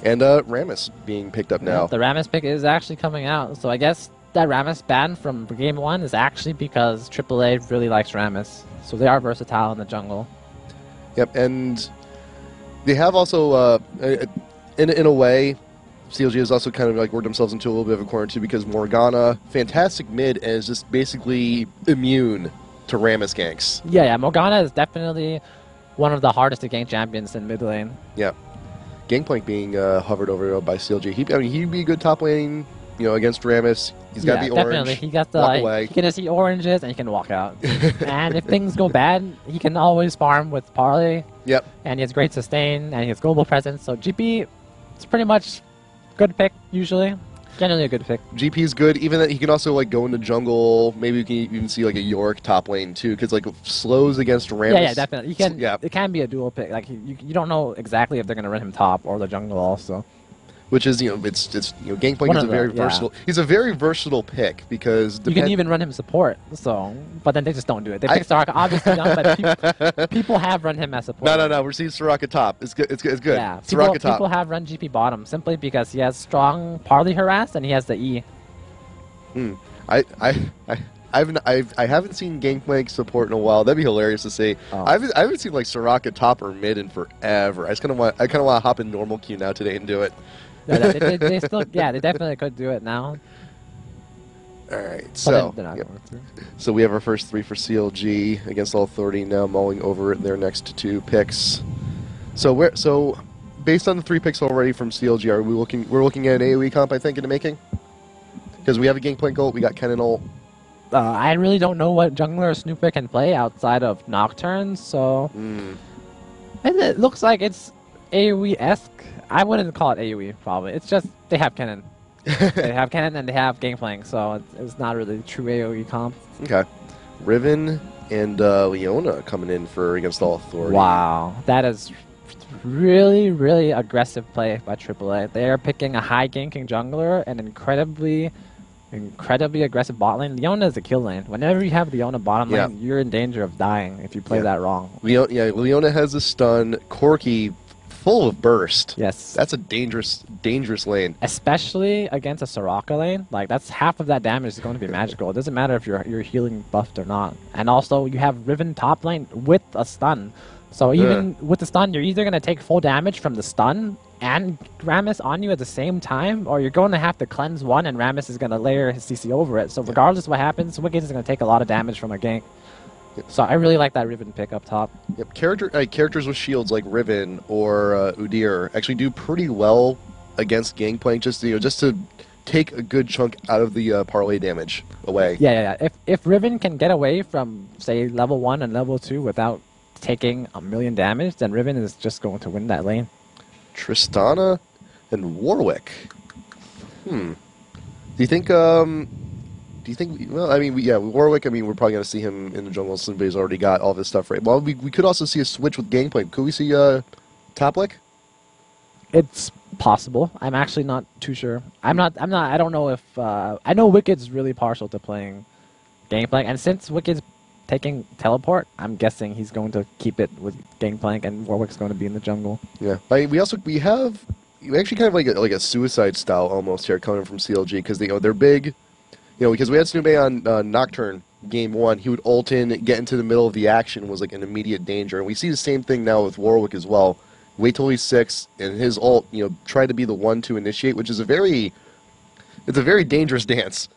and Rammus being picked up now. The Rammus pick is actually coming out. So I guess that Rammus ban from game 1 is actually because AAA really likes Rammus. So they are versatile in the jungle. Yep, and they have also, in a way, CLG has also kind of like worked themselves into a little bit of a corner too, because Morgana, fantastic mid, and is just basically immune to Rammus ganks. Yeah, Morgana is definitely one of the hardest to gank champions in mid lane. Yeah. Gangplank being hovered over by CLG. He'd be a good top lane, against Rammus. He's got the orange. Definitely. He got the walk away. He can see oranges and he can walk out. And if things go bad, he can always farm with Parley. Yep. And he has great sustain and he has global presence. So GP, it's pretty much good pick usually. Generally a good pick. GP is good. Even that he can also like go into jungle. Maybe we can even see like a York top lane too, because like slows against Rammus. Yeah, definitely. You can. Yeah. It can be a dual pick. Like you don't know exactly if they're gonna run him top or the jungle also. Which is Gangplank is a very versatile. He's a very versatile pick because you can even run him support. So, but then they just don't do it. They pick Soraka, obviously don't. But people have run him as support. No. We're seeing Soraka top. It's good. Yeah, Soraka top. People have run GP bottom simply because he has strong Parley harass and he has the E. I haven't seen Gangplank support in a while. That'd be hilarious to see. Oh. I haven't seen like Soraka top or mid in forever. I kind of want to hop in normal queue now today and do it. They still, they definitely could do it now. All right, so so we have our first 3 for CLG Against All Authority now mulling over their next 2 picks. So based on the 3 picks already from CLG, we're looking at an AoE comp, I think, in the making, because we have a Gangplank ult, we got Kennen ult. I really don't know what jungler Snooper can play outside of Nocturne, so and it looks like it's AoE-esque. I wouldn't call it AoE, probably. It's just they have Kennen. They have Kennen and they have Gangplank, so it's not really true AoE comp. Okay. Riven and Leona coming in for Against All Authority. Wow. That is really, really aggressive play by AAA. They are picking a high ganking jungler and incredibly aggressive bot lane. Leona is a kill lane. Whenever you have Leona bottom lane, you're in danger of dying if you play that wrong. Leona has a stun. Corky full of burst. Yes. That's a dangerous lane. Especially against a Soraka lane. Like, that's half of that damage is going to be magical. It doesn't matter if you're healing buffed or not. And also, you have Riven top lane with a stun. So even with the stun, you're either going to take full damage from the stun and Rammus on you at the same time, or you're going to have to cleanse one and Rammus is going to layer his CC over it. So regardless of what happens, Wicked is going to take a lot of damage from a gank. So I really like that Riven pick up top. Yep, characters with shields like Riven or Udyr actually do pretty well against Gangplank, just to take a good chunk out of the parlay damage away. Yeah. If Riven can get away from, say, level 1 and level 2 without taking a million damage, then Riven is just going to win that lane. Tristana and Warwick. Do you think? Well, I mean, Warwick. I mean, we're probably going to see him in the jungle. Somebody's already got all this stuff right. Well, we could also see a switch with Gangplank. Could we see Toplick? It's possible. I'm actually not too sure. I don't know if I know Wicked's really partial to playing Gangplank, and since Wicked's taking teleport, I'm guessing he's going to keep it with Gangplank, and Warwick's going to be in the jungle. Yeah. We actually kind of like a suicide style almost here coming from CLG, because they're big. Because we had Snube on Nocturne game 1, he would ult in, get into the middle of the action, was like an immediate danger, and we see the same thing now with Warwick as well. Wait till he's 6, and his ult, try to be the one to initiate, which is a very dangerous dance.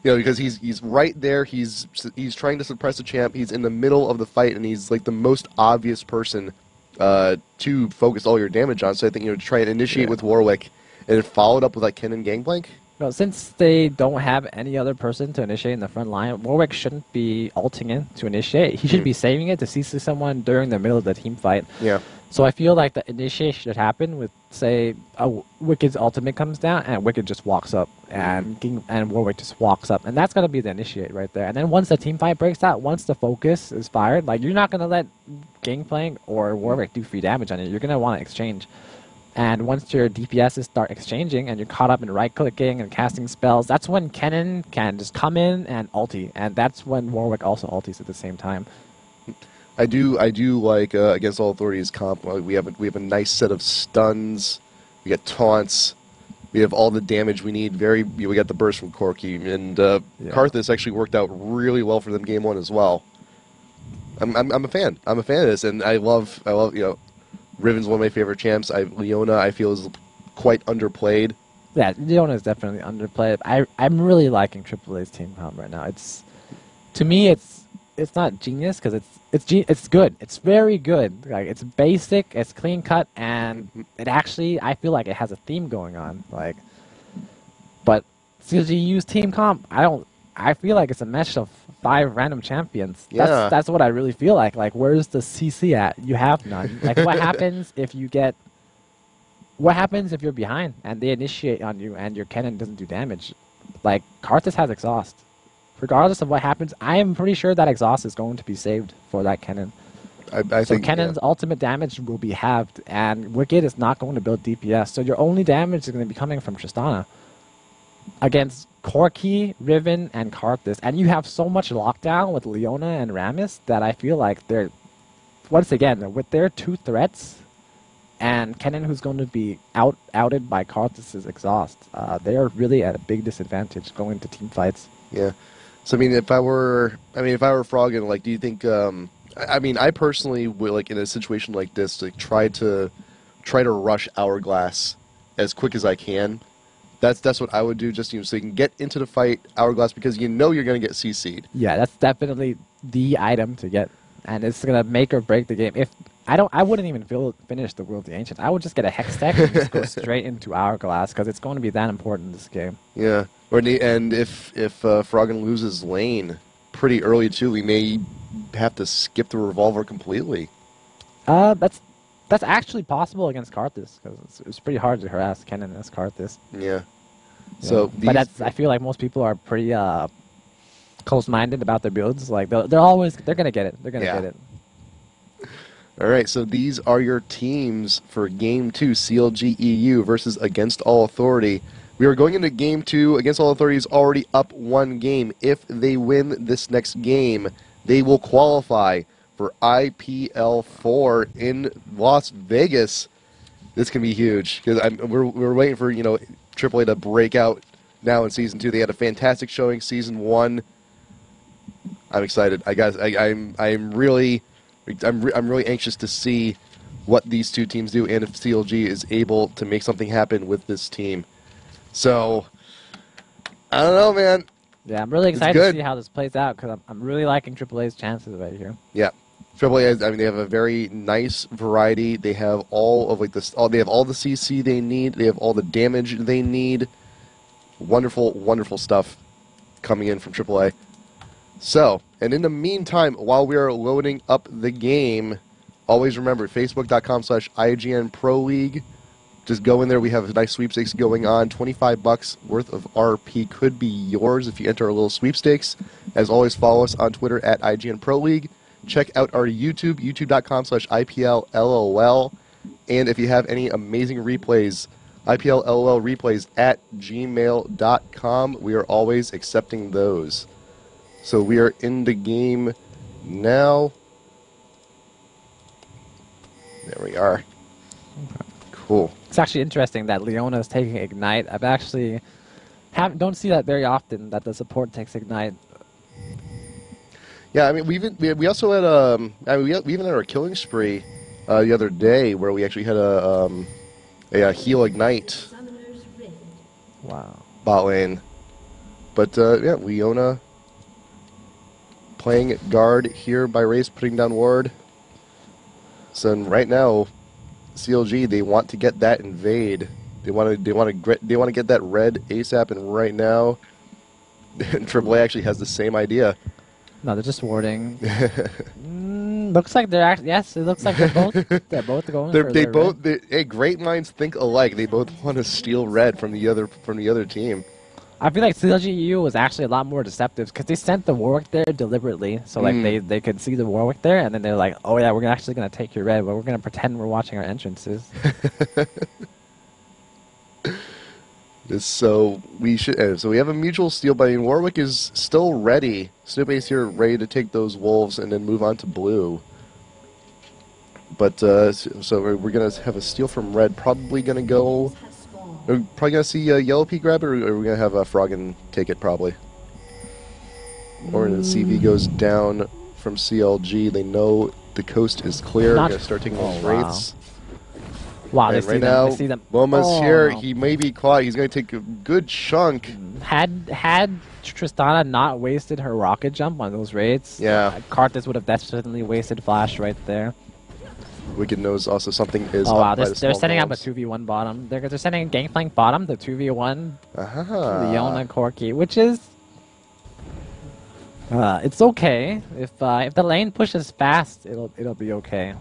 Because he's right there, he's trying to suppress a champ, he's in the middle of the fight, and he's like the most obvious person to focus all your damage on. So I think to try and initiate with Warwick and then follow it up with like Kennen Gangplank. No, since they don't have any other person to initiate in the front line, Warwick shouldn't be ulting in to initiate. He should be saving it to CC someone during the middle of the team fight. Yeah. So I feel like the initiation should happen with, say, Wicked's ultimate comes down and Wicked just walks up and Warwick just walks up. And that's going to be the initiate right there. And then once the team fight breaks out, once the focus is fired, like you're not going to let Gangplank or Warwick do free damage on it. You're going to want to exchange. And once your DPSs start exchanging and you're caught up in right-clicking and casting spells, that's when Kennen can just come in and ulti. And that's when Warwick also ultis at the same time. I do like Against All Authorities comp. We have a nice set of stuns. We got taunts. We have all the damage we need. We got the burst from Corki, and Karthus actually worked out really well for them game one as well. I'm a fan. I'm a fan of this, and I love Riven's one of my favorite champs. Leona I feel is quite underplayed. Yeah, Leona is definitely underplayed. I'm really liking AAA's team comp right now. To me it's not genius because it's good. It's very good. Like it's basic, it's clean cut, and it actually I feel like it has a theme going on. Like, but CLG.eu's team comp, I feel like it's a mesh of 5 random champions. Yeah. That's what I really feel like. Like, where's the CC at? You have none. Like, what happens if you get? What happens if you're behind and they initiate on you and your Kennen doesn't do damage? Like, Karthus has exhaust. Regardless of what happens, I am pretty sure that exhaust is going to be saved for that Kennen. I so think Kennen's ultimate damage will be halved, and Wicked is not going to build DPS. So your only damage is going to be coming from Tristana against Corki, Riven, and Karthus. And you have so much lockdown with Leona and Rammus that I feel like they're, once again, with their 2 threats, and Kennen, who's going to be outed by Karthus' exhaust, they are really at a big disadvantage going to team fights. Yeah. So I mean, if I were Froggen, like, do you think? I personally would, like, in a situation like this, like, try to rush Hourglass as quick as I can. That's what I would do, just so you can get into the fight Hourglass, because you're going to get CC'd. Yeah, that's definitely the item to get, and it's gonna make or break the game. If I wouldn't even finish the Will of the Ancients. I would just get a Hex Tech and just go straight into Hourglass, because it's going to be that important in this game. Yeah. And if Froggen loses lane pretty early too, we may have to skip the Revolver completely. That's actually possible against Karthus, because it's pretty hard to harass Kennen as Karthus. Yeah. So, but I feel like most people are pretty close-minded about their builds. Like they're gonna get it. They're gonna get it. All right. So these are your teams for Game 2, CLG.eu versus Against All Authority. We are going into Game 2. Against All Authority is already up 1 game. If they win this next game, they will qualify for IPL 4 in Las Vegas. This can be huge, because we're waiting for AAA to break out now in Season 2. They had a fantastic showing Season 1. I'm excited. I'm really anxious to see what these 2 teams do, and if CLG is able to make something happen with this team. So, I don't know, man. Yeah, I'm really excited to see how this plays out, because I'm really liking AAA's chances right here. Yeah, AAA. They have a very nice variety. They have all of they have all the CC they need. They have all the damage they need. Wonderful, wonderful stuff coming in from AAA. So, and in the meantime, while we are loading up the game, always remember Facebook.com/IGN Pro League. Just go in there. We have a nice sweepstakes going on. $25 worth of RP could be yours if you enter a little sweepstakes. As always, follow us on Twitter at IGN Pro League. Check out our YouTube, youtube.com/IPLLOL. And if you have any amazing replays, IPLLOL replays at gmail.com. We are always accepting those. So we are in the game now. There we are. Cool. It's actually interesting that Leona is taking Ignite. I've actually don't see that very often, that the support takes Ignite. Yeah, I mean, we also had we even had our killing spree the other day, where we actually had a heal Ignite. Wow. Bot lane. But yeah, Leona playing guard here by Race, putting down ward. So right now, CLG, they want to get that invade. They want to get that red ASAP, and right now, AAA actually has the same idea. No, they're just warding. Looks like they're actually, yes, it looks like they're both going for their red. Hey, great minds think alike. They both want to steal red from the other team. I feel like CLG.eu was actually a lot more deceptive because they sent the Warwick there deliberately, so like they could see the Warwick there, and then they're like, oh yeah, we're actually gonna take your red, but we're gonna pretend we're watching our entrances. So we have a mutual steal, but Warwick is still ready. Snoopy's here, ready to take those wolves and then move on to blue. But so we're gonna have a steal from red. Probably gonna go. We're probably gonna see Yellow P grab it, or we're gonna have Froggen take it probably. Or the CV goes down from CLG. They know the coast is clear. They're gonna start taking those wraiths. Wow, right now, Moma's here. He may be caught. He's going to take a good chunk. Had Tristana not wasted her rocket jump on those raids, Karthus would have definitely wasted flash right there. Wicked knows also something is oh wow, up by they're setting up a 2v1 bottom. They're setting a Gangplank bottom, the 2v1 Leona Corki, which is it's okay. If the lane pushes fast, it'll be okay.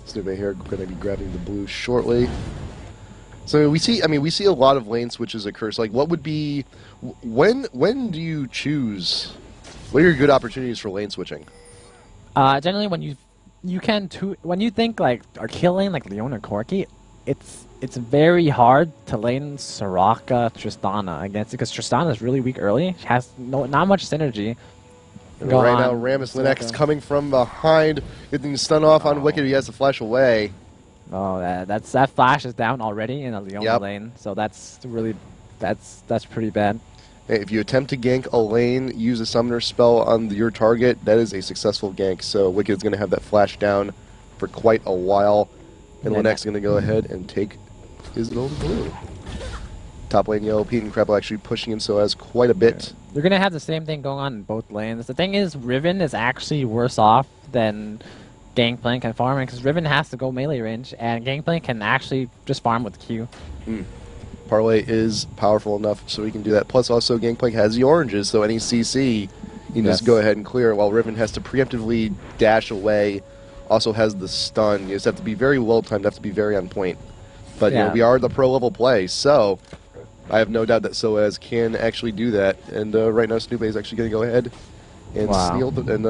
Snoopy here going to be grabbing the blue shortly. So we see a lot of lane switches occur. So like, what would be when do you choose? What are your good opportunities for lane switching? Generally, when you think like a kill lane like Leona Corki, it's very hard to lane Soraka Tristana against it because Tristana is really weak early. She has not much synergy. Right now, Rammus Linux coming from behind, getting the stun off on Wicked. He has to flash away. Oh, that flash is down already in a Leona lane, so that's pretty bad. Hey, if you attempt to gank a lane, use a summoner spell on your target, that is a successful gank. So Wicked is going to have that flash down for quite a while, and Linux is going to go ahead and take his own blue. Top lane yellow, Pete and Crapple actually pushing in so as quite a bit. You're going to have the same thing going on in both lanes. The thing is, Riven is actually worse off than Gangplank and farming because Riven has to go melee range, and Gangplank can actually just farm with Q. Parlay is powerful enough so he can do that. Plus, also, Gangplank has the oranges, so any CC, you can just go ahead and clear, while Riven has to preemptively dash away, also has the stun. You just have to be very well-timed, have to be very on point. But you know, we are the pro-level play, so I have no doubt that Soaz can actually do that. And right now, Snoopy is actually going to go ahead and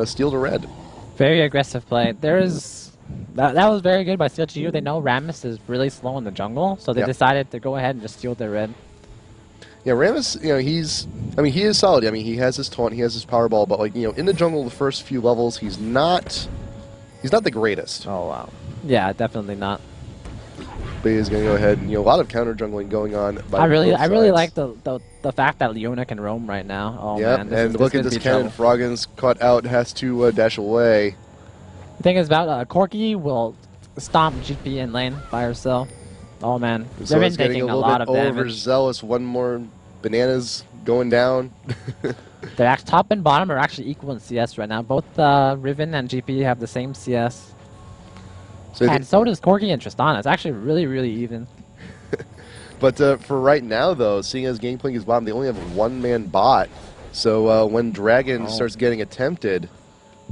steal the red. Very aggressive play. That was very good by CLG.eu. They know Rammus is really slow in the jungle, so they decided to go ahead and just steal their red. Yeah, Rammus, you know, he is solid. I mean, he has his taunt, he has his power ball, but like, you know, in the jungle, the first few levels, he's not the greatest. Oh wow. Yeah, definitely not. But he's going to go ahead and, you know, a lot of counter jungling going on. I really like the fact that Leona can roam right now. Oh man, and look at this cannon. Froggen's caught out, has to dash away. The thing is about Corki will stomp GP in lane by herself. Oh man, So they've it's been getting taking a a little lot bit of damage. overzealous. One more bananas going down. Their top and bottom are actually equal in CS right now. Both Riven and GP have the same CS. So and so does Corki and Tristana. It's actually really even. But for right now, though, seeing as Gangplank is bottom, they only have one-man bot. So when Dragon starts getting attempted,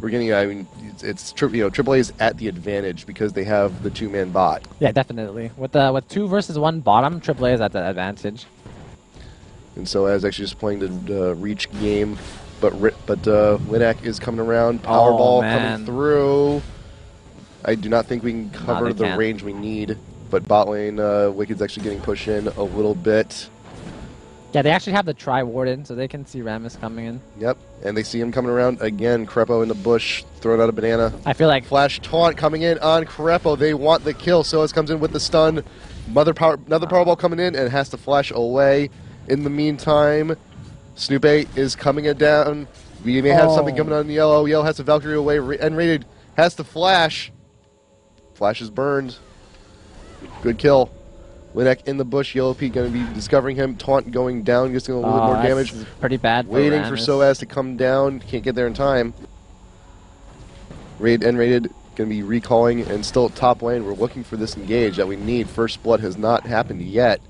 we're getting. I mean, it's AAA is at the advantage because they have the two-man bot. Yeah, definitely. With 2 versus 1 bottom, AAA is at the advantage. And so as actually just playing the reach game, but Linak is coming around. Powerball coming through. I do not think we can cover the range we need. But bot lane, Wicked's actually getting pushed in a little bit. Yeah, they actually have the Tri-Warden, so they can see Rammus coming in. Yep, and they see him coming around again. Crepo in the bush, throwing out a banana. I feel like Flash taunt coming in on Crepo. They want the kill. Soaz comes in with the stun. Another Powerball coming in and has to flash away. In the meantime, Snoopy is coming down. We may have something coming on Yellow. Yellow has to Valkyrie away. N-rated has to flash. Flash is burned. Good kill. Linek in the bush. Yellow Pete going to be discovering him. Taunt going down. Just going a little bit more damage. Pretty bad. Waiting for Soaz to come down. Can't get there in time. N-rated going to be recalling, and still at top lane, we're looking for this engage that we need. First blood has not happened yet.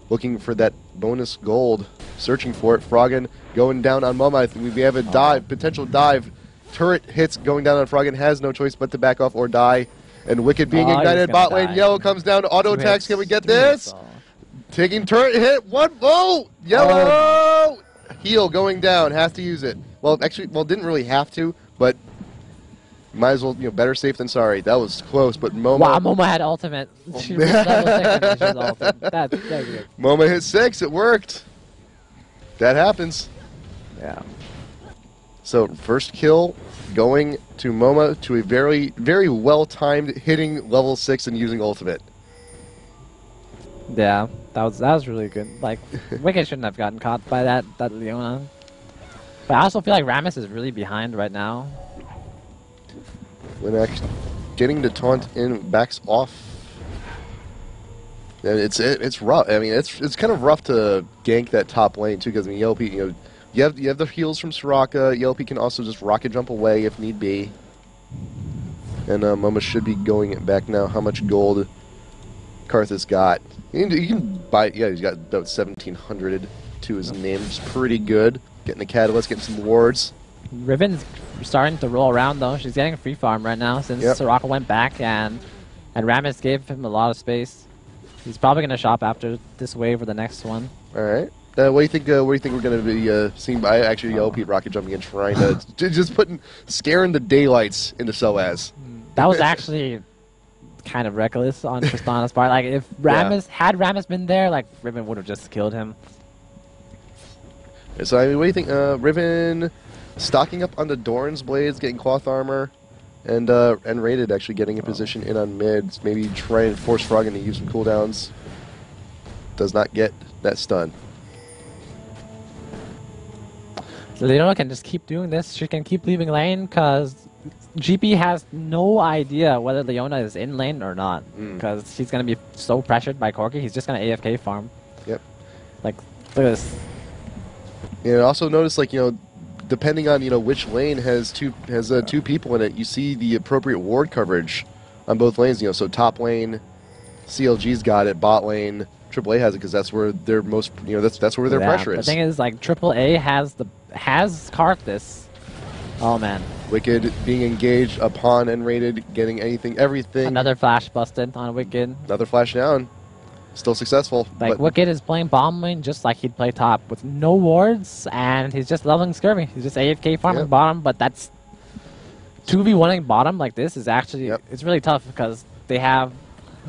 Looking for that bonus gold, searching for it. Froggen going down on Moma. I think we have a dive, potential dive. Turret hits going down on Froggen, has no choice but to back off or die. And Wicked being ignited bot lane. Yellow comes down to auto attacks. Can we get this? Taking turret hit. One. Oh! Yellow! Heal going down. Has to use it. Well, actually, didn't really have to, but might as well, better safe than sorry. That was close, but Moma... Wow, Moma had ultimate. She was level 6 and she was ultimate. That's good. Moma hit 6. It worked. That happens. Yeah. So, first kill going to Moma to a very, very well-timed hitting level 6 and using ultimate. Yeah, that was really good. Like, Wicked shouldn't have gotten caught by that Leona. But I also feel like Rammus is really behind right now. Linak getting the taunt in, backs off. And it's rough. I mean, it's kind of rough to gank that top lane too, because I mean, Yelpy, you have the heals from Soraka. Yelpy can also just rocket jump away if need be. And Moma should be going back now. How much gold Karthus got? You can buy. Yeah, he's got about 1,700 to his name. It's pretty good. Getting the catalyst, getting some wards. Riven's starting to roll around though. She's getting a free farm right now since Soraka went back and Rammus gave him a lot of space. He's probably gonna shop after this wave or the next one. All right. What do you think? What do you think we're gonna be seeing by actually Yelpy rocket jumping and trying to just scaring the daylights into Soaz? That was actually kind of reckless on Tristana's part. Like if Rammus had Rammus been there, like Riven would have just killed him. So I mean, what do you think? Riven stocking up on the Doran's blades, getting cloth armor, and Rated actually getting a position in on mid. Maybe try and force Froggen to use some cooldowns. Does not get that stun. So Leona can just keep doing this. She can keep leaving lane because GP has no idea whether Leona is in lane or not. Because she's going to be so pressured by Corki, he's just going to AFK farm. Yep. Like, look at this. And also notice, like, depending on which lane has two people in it, you see the appropriate ward coverage on both lanes. So top lane, CLG's got it. Bot lane, AAA has it because that's where they're most. That's where their pressure is. The thing is, like, AAA has Karthus. Oh man. Wicked being engaged upon and Rated, getting everything. Another flash busted on Wicked. Another flash down. Still successful. Like, Wicked is playing bottom lane just like he'd play top with no wards, and he's just leveling Scurvy. He's just AFK farming bottom, but that's 2v1ing bottom like this is actually, it's really tough because they have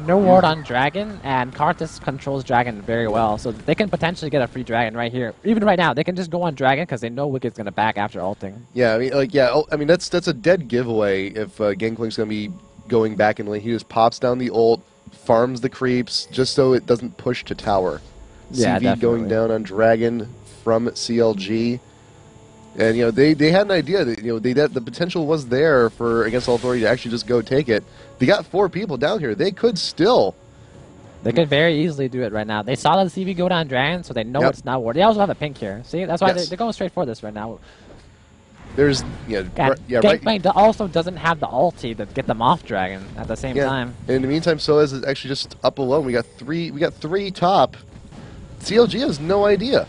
no ward on Dragon, and Karthus controls Dragon very well, so they can potentially get a free Dragon right here. Even right now, they can just go on Dragon because they know Wicked's going to back after ulting. Yeah, I mean, that's a dead giveaway if Gangplank's going to be going back in lane. He just pops down the ult, farms the creeps just so it doesn't push to tower. Yeah, CV definitely. going down on Dragon from CLG. And they had an idea that the potential was there for Against All Authority to actually just go take it. They got 4 people down here. They could still. They could very easily do it right now. They saw the CV go down Dragon, so they know it's not ward. They also have a pink here. See, that's why they're going straight for this right now. There's Gangplank also doesn't have the ulti to get them off Dragon at the same time. And in the meantime, Soaz is actually just up alone. We got three top. CLG has no idea.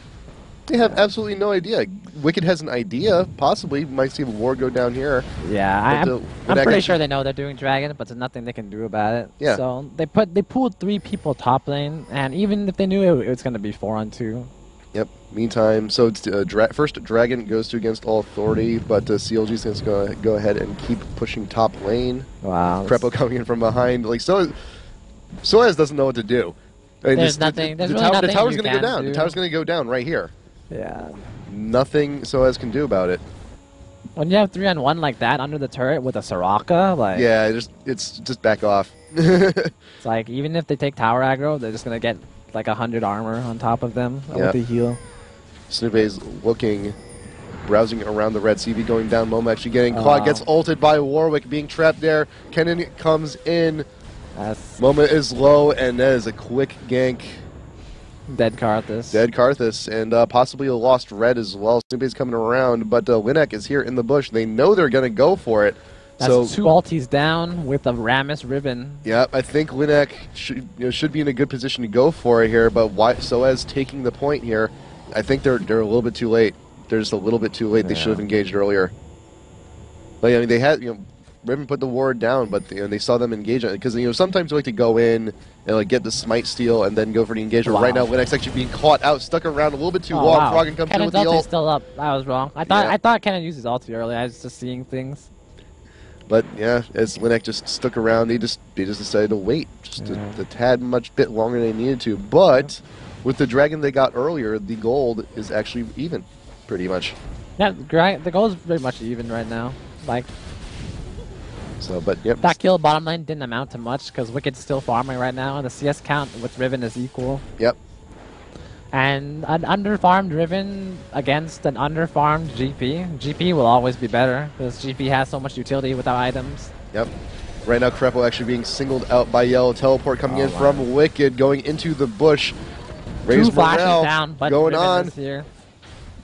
They have absolutely no idea. Wicked has an idea, possibly. Might see a ward go down here. Yeah, I'm pretty sure they know they're doing Dragon, but there's nothing they can do about it. Yeah. So they pulled 3 people top lane, and even if they knew it was going to be 4-on-2. Yep. Meantime, so it's, first Dragon goes to Against All Authority, but CLG's going to go ahead and keep pushing top lane. Wow. Crepo coming in from behind. Like Soaz doesn't know what to do. I mean, There's nothing. There's really nothing. The tower's going to go do. down. The tower's going to go down right here. Yeah. Nothing Soaz can do about it. When you have 3-on-1 like that under the turret with a Soraka, like yeah, it's just back off. it's like even if they take tower aggro, they're just gonna get like 100 armor on top of them with the heal. Snoopy's looking, browsing around the red. CV going down. Moma actually getting caught. Gets ulted by Warwick, being trapped there. Kennen comes in. Moma is low, and that is a quick gank. Dead Karthus. Dead Karthus, and possibly a lost red as well. Snoopy's coming around, but Linak is here in the bush. They know they're going to go for it. That's So 2 ultis down with a Rammus Ribbon. yeah, I think Linek should be in a good position to go for it here, but why? So as taking the point here, I think they're a little bit too late. They're just a little bit too late. They should have engaged earlier. But I mean, they had Ribbon put the ward down, but they saw them engage on it because sometimes you like to go in and like get the smite steal and then go for the engagement. Wow. Right now, Linek's actually being caught out, stuck around a little bit too long. Wow. Froggen comes in with the Kennan's ulti ult. still up. I was wrong. I thought Kennen used his ulti earlier. I was just seeing things. But yeah, as Linek just stuck around, they just decided to wait just a tad much bit longer than they needed to. But with the dragon they got earlier, the gold is actually even, pretty much. Yeah, the goal is pretty much even right now. Like, So, but yep. that kill bottom lane didn't amount to much because Wicked's still farming right now, and the CS count with Riven is equal. Yep. And an underfarmed Riven against an underfarmed GP. GP will always be better because GP has so much utility without items. Yep. Right now, Krepo actually being singled out by Yellow. Teleport coming in from Wicked, going into the bush. Raise 2 flashes morale down, but going Riven on. is here.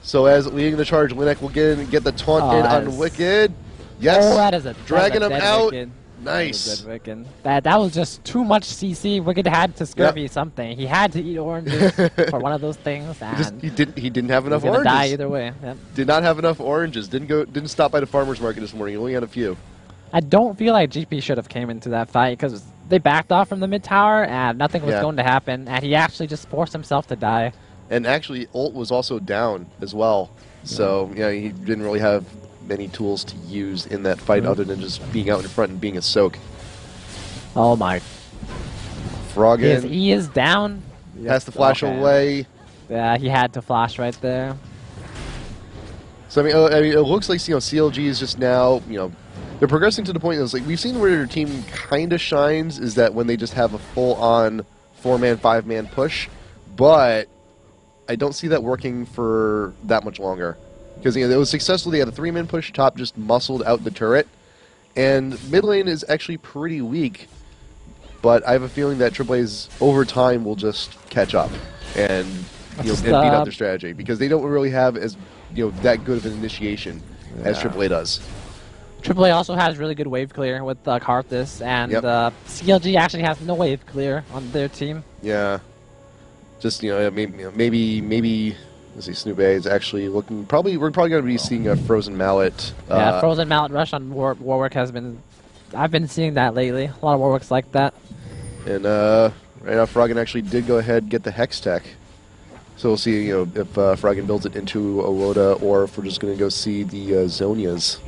So as leading the charge, Linek will get the taunt in on Wicked. Yes. Oh, that is a Dragging him dead out. Wicked. Nice. Dead Wicked. That was just too much CC. Wicked had to scurvy something. He had to eat oranges for one of those things, and He didn't have enough he was gonna oranges. die either way. Yep. Did not have enough oranges. Didn't stop by the farmer's market this morning. He only had a few. I don't feel like GP should have came into that fight because they backed off from the mid tower and nothing was going to happen, and he actually just forced himself to die. And actually, ult was also down as well. So he didn't really have many tools to use in that fight other than just being out in front and being a soak. Oh my! Froggen His E is down. has to flash away. Yeah, he had to flash right there. So I mean, it looks like CLG is just now they're progressing to the point that's like we've seen where their team kind of shines is that when they just have a full-on 4-man, 5-man push, but I don't see that working for that much longer because it was successful. They had a 3-man push, top just muscled out the turret, and mid lane is actually pretty weak. But I have a feeling that AAA's over time will just catch up and and beat out their strategy because they don't really have as that good of an initiation as AAA does. AAA also has really good wave clear with Karthus, and CLG actually has no wave clear on their team. Yeah, just maybe let's see, Snoop A is actually looking. We're probably going to be seeing a Frozen Mallet. Yeah, Frozen Mallet Rush on Warwick has been. I've been seeing that lately. A lot of Warwicks like that. And right now, Froggen actually did go ahead and get the Hex Tech. So we'll see, if Froggen builds it into a Woda, or if we're just going to go see the Zonias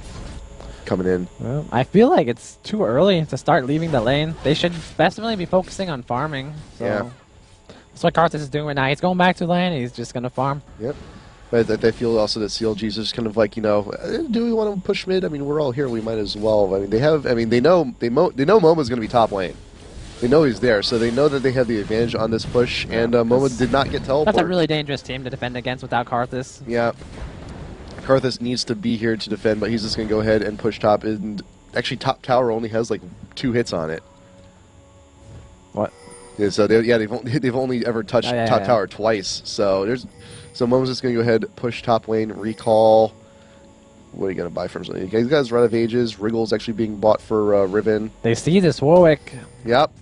coming in. Well, I feel like it's too early to start leaving the lane. They should definitely be focusing on farming. So. Yeah. That's what Karthus is doing right now. He's going back to lane. He's just going to farm. Yep. But I feel also that CLG is just kind of like, do we want to push mid? I mean, we're all here. We might as well. I mean, they know Momo's going to be top lane. They know he's there, so they know that they have the advantage on this push, and Momo did not get teleported. That's a really dangerous team to defend against without Karthus. Yeah. Karthus needs to be here to defend, but he's just going to go ahead and push top. And actually, top tower only has like 2 hits on it. What? Yeah, so they've only ever touched top tower twice. So Momo's just going to go ahead, push top lane, recall. What are you going to buy from him? These guys are out of ages. Wriggle's actually being bought for Riven. They see this Warwick. Yep.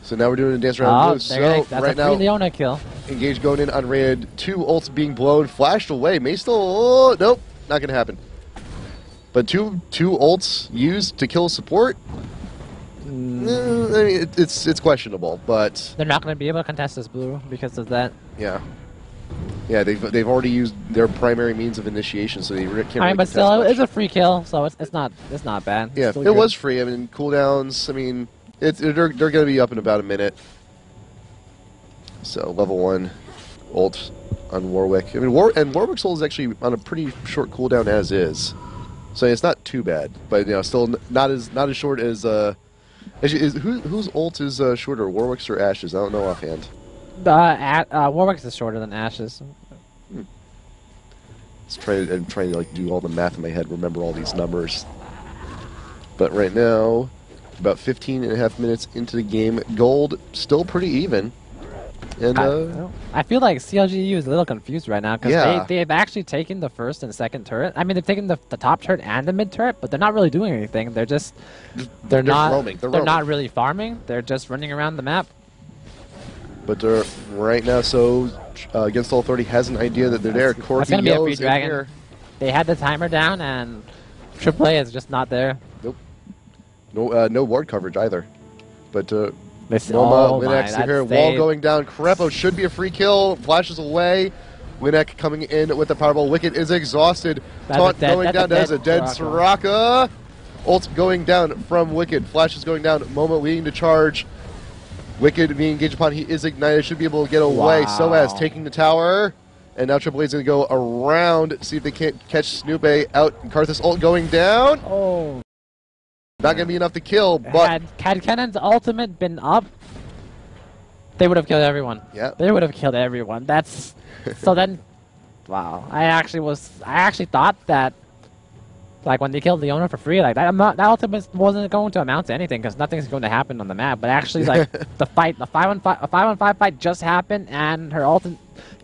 So now we're doing a dance around blue. So that's right a now, free Leona kill. Engage going in unrated. 2 ults being blown, flashed away. May still, nope, not going to happen. But two ults used to kill support. I mean, it's questionable, but they're not going to be able to contest this blue because of that. Yeah. Yeah, they've already used their primary means of initiation, so they can't. I mean, but still, it's a free kill, so it's not bad. Yeah, it was free. I mean, cooldowns. I mean, they're going to be up in about a minute. So level 1 ult on Warwick. I mean, Warwick's ult is actually on a pretty short cooldown as is, so it's not too bad. But still not as short as whose ult is shorter, Warwick's or Ash's? I don't know offhand. Warwick's is shorter than Ash's. I'm trying to like do all the math in my head, remember all these numbers. But right now, about 15 and a half minutes into the game, gold still pretty even. And I feel like CLG.eu is a little confused right now because Yeah. they've actually taken the first and second turret. I mean, they've taken the top turret and the mid turret, but they're not really doing anything. They're not roaming. They're not really farming. They're just running around the map. But right now, so Against All Authority has an idea that they're there. That's Corky gonna be a free yells in dragon. here. They had the timer down, and AAA is just not there. Nope. No ward coverage either. But Oh Moma, my, Winek's that here. Wall saved. going down. Crepo should be a free kill. Flashes away. Winek coming in with the Powerball. Wicked is exhausted. That's Taunt a dead- going that's a down. That is a dead dead Soraka. Soraka. Ult going down from Wicked. Flashes going down. Moma leading to charge. Wicked being engaged upon. He is ignited. Should be able to get away. Wow. Soaz taking the tower. And now AAA is going to go around. See if they can't catch Snoopy out. Karthus ult going down. Oh. Not going to be enough to kill, but... Had Cannon's ultimate been up, they would have killed everyone. Yeah. They would have killed everyone. That's so then. Wow. I actually thought that, like when they killed the owner for free, like that ultimate wasn't going to amount to anything because nothing's going to happen on the map. But actually, like the 5-on-5 fight just happened, and her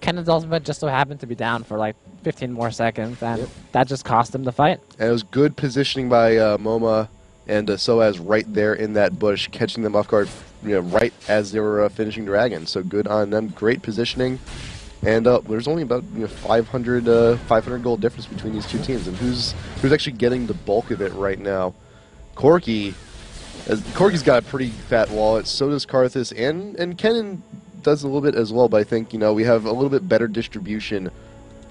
Cannon's ultimate just so happened to be down for like 15 more seconds, and that just cost them the fight. And it was good positioning by Moma and Soaz right there in that bush, catching them off guard, right as they were finishing Dragon. So good on them. Great positioning. And there's only about 500 gold difference between these two teams. And who's actually getting the bulk of it right now? Corky's got a pretty fat wallet. So does Karthus, and Kennen does a little bit as well. But I think we have a little bit better distribution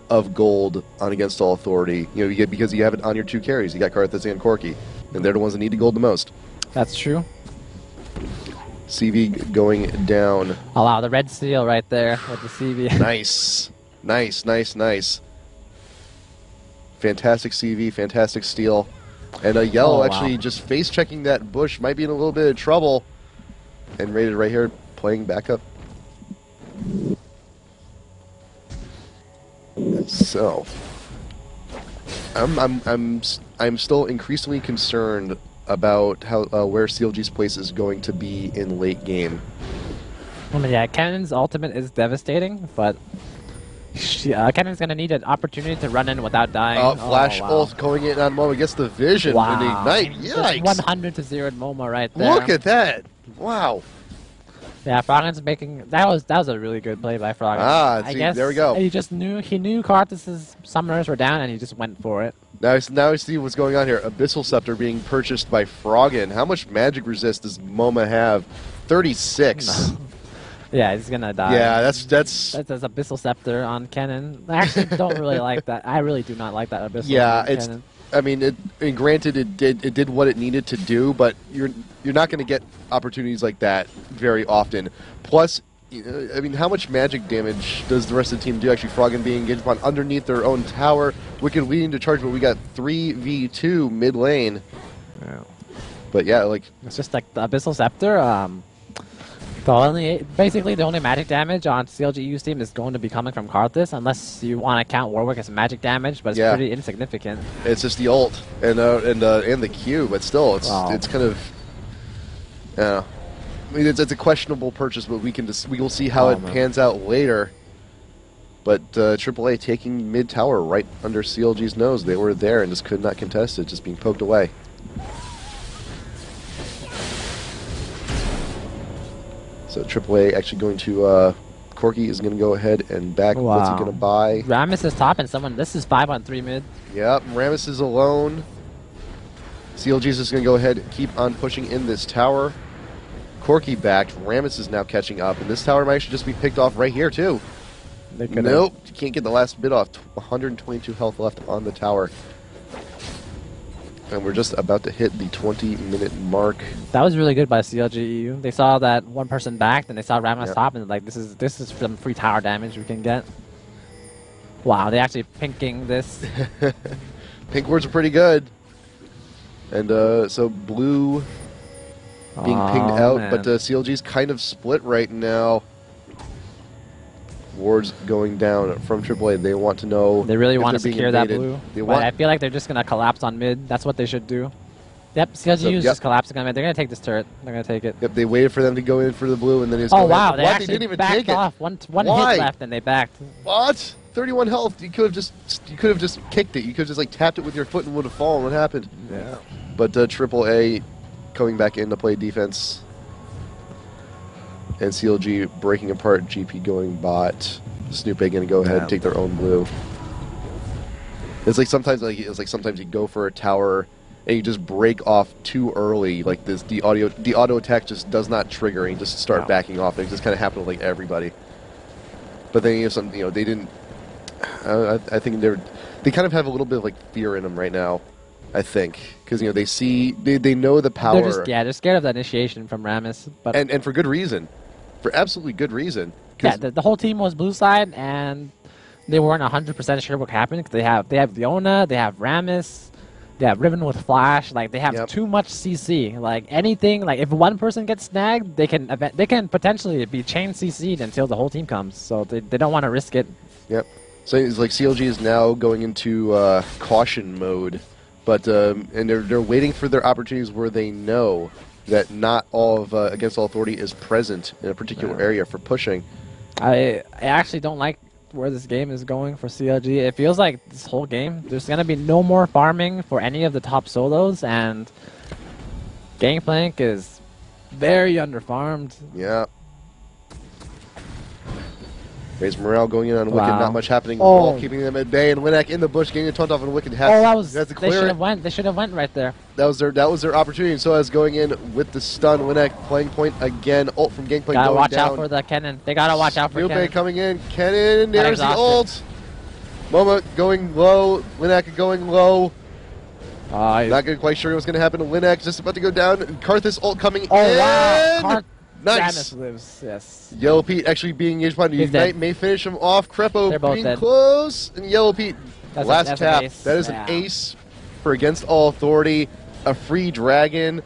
of gold on Against All Authority. Because you have it on your two carries. You got Karthus and Corky. And they're the ones that need the gold the most. That's true. CV going down. Oh wow, the red seal right there with the CV. Nice. Nice. Fantastic CV, fantastic steal. And Yellow actually just face-checking that bush. Might be in a little bit of trouble. And Rated right here playing backup. So... I'm still increasingly concerned about how where CLG's place is going to be in late game. I mean, yeah, Cannon's ultimate is devastating, but Cannon's gonna need an opportunity to run in without dying. Flash wow. ult going in on Moma, gets the vision and ignite. Yikes! 100 to 0 Moma right there. Look at that! Wow. Yeah, Froggen's making that was a really good play by Froggen. I guess there we go. He knew Karthus's summoners were down and he just went for it. Now we see what's going on here. Abyssal Scepter being purchased by Froggen. How much magic resist does Moma have? 36. No. Yeah, he's gonna die. Yeah, that's Abyssal Scepter on Cannon. I actually don't really like that. I really do not like that Abyssal. Yeah, on it's. Cannon. I mean, granted, it did what it needed to do, but you're not going to get opportunities like that very often. Plus, I mean, how much magic damage does the rest of the team do? Actually, Froggen being engaged upon underneath their own tower. Wicked leading to charge, but we got 3v2 mid lane. Yeah. But yeah, like It's just like the Abyssal Scepter. Basically the only magic damage on CLG.eu's team is going to be coming from Karthus, unless you want to count Warwick as magic damage, but it's pretty insignificant. it's just the ult and the Q, but still, it's kind of. Yeah, I mean, it's a questionable purchase, but we will see how it pans out later. But AAA taking mid tower right under CLG's nose. They were there and just could not contest it, just being poked away. So AAA actually going to Corky is going to go ahead and back. Wow. What's he going to buy? Rammus is top and someone. This is 5-on-3 mid. Yep, Rammus is alone. CLG's just going to go ahead and keep on pushing in this tower. Corky backed. Rammus is now catching up, and this tower might actually just be picked off right here too. Nope, you can't get the last bit off. 122 health left on the tower. And we're just about to hit the 20-minute mark. That was really good by CLG.eu. They saw that one person backed, and they saw Rammus top, and like, this is some free tower damage we can get. Wow, they actually pinking this. Pink wards are pretty good. And so blue being pinged out, man. but CLG's kind of split right now. Wards going down from AAA. They want to know. They really if want to they're being secure that invaded. blue. They But want. I feel like they're just gonna collapse on mid. That's what they should do. Yep, CLG.eu So, is yep. just collapsing on it. They're going to take this turret. They're going to take it. Yep, they waited for them to go in for the blue, and then it's Oh, wow. They actually didn't even backed take it. off. One Why? hit left, and they backed. What? 31 health. You could have just kicked it. You could have just like tapped it with your foot and would have fallen. What happened? Yeah. But AAA coming back in to play defense, and CLG breaking apart. GP going bot. Snoop A gonna go ahead and take their own blue. It's like sometimes you go for a tower and you just break off too early. Like this, the auto attack just does not trigger, and you just start backing off. It just kind of happened to like everybody. But then they didn't. I think they kind of have a little bit of like fear in them right now. I think because they know the power. They're scared of the initiation from Rammus, but and for good reason, for absolutely good reason. Yeah, the whole team was blue side, and they weren't 100% sure what happened because they have Leona, they have Rammus, they have Riven with Flash. Like they have too much CC. Like anything, like if one person gets snagged, they can potentially be chain CC'd until the whole team comes. So they don't want to risk it. Yep. So it's like CLG is now going into caution mode, but and they're waiting for their opportunities where they know that not all of Against All Authority is present in a particular area for pushing. I actually don't like where this game is going for CLG. It feels like this whole game, there's going to be no more farming for any of the top solos, and Gangplank is very underfarmed. Yeah. Raise morale going in on Wicked, not much happening. Oh. Keeping them at bay, and Linak in the bush getting a taunt off, and Wicked has to clear they should have went right there. That was their opportunity. And so as going in with the stun, Linak playing point again. Ult from Gangplank Gotta going watch down. out for the Kennen. They gotta watch out for Snoop Kennen. coming in. Kennen, there's the ult. Momo going low. Linak going low. Not quite sure what's going to happen to Linak. Just about to go down. And Karthus ult coming in. Wow. Nice. Lives, yes. Yellow Pete actually being engaged upon. Unite may finish him off. Crepo being dead. close. And Yellow Pete, last tap. That is an ace for Against All Authority. A free Dragon.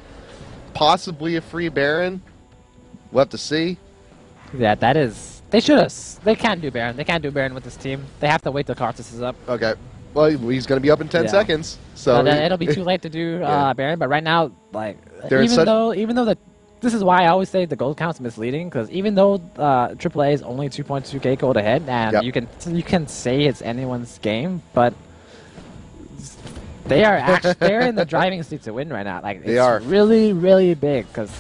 Possibly a free Baron. We'll have to see. Yeah, that is... They should have... They can't do Baron. They can't do Baron with this team. They have to wait till Karthus is up. Okay. Well, he's going to be up in 10 seconds. So it'll be too late to do Baron. But right now, like, even though this is why I always say the gold count's misleading, because even though AAA is only 2.2k gold ahead, and you can say it's anyone's game, but they're in the driving seat to win right now. Like it's really, really big, because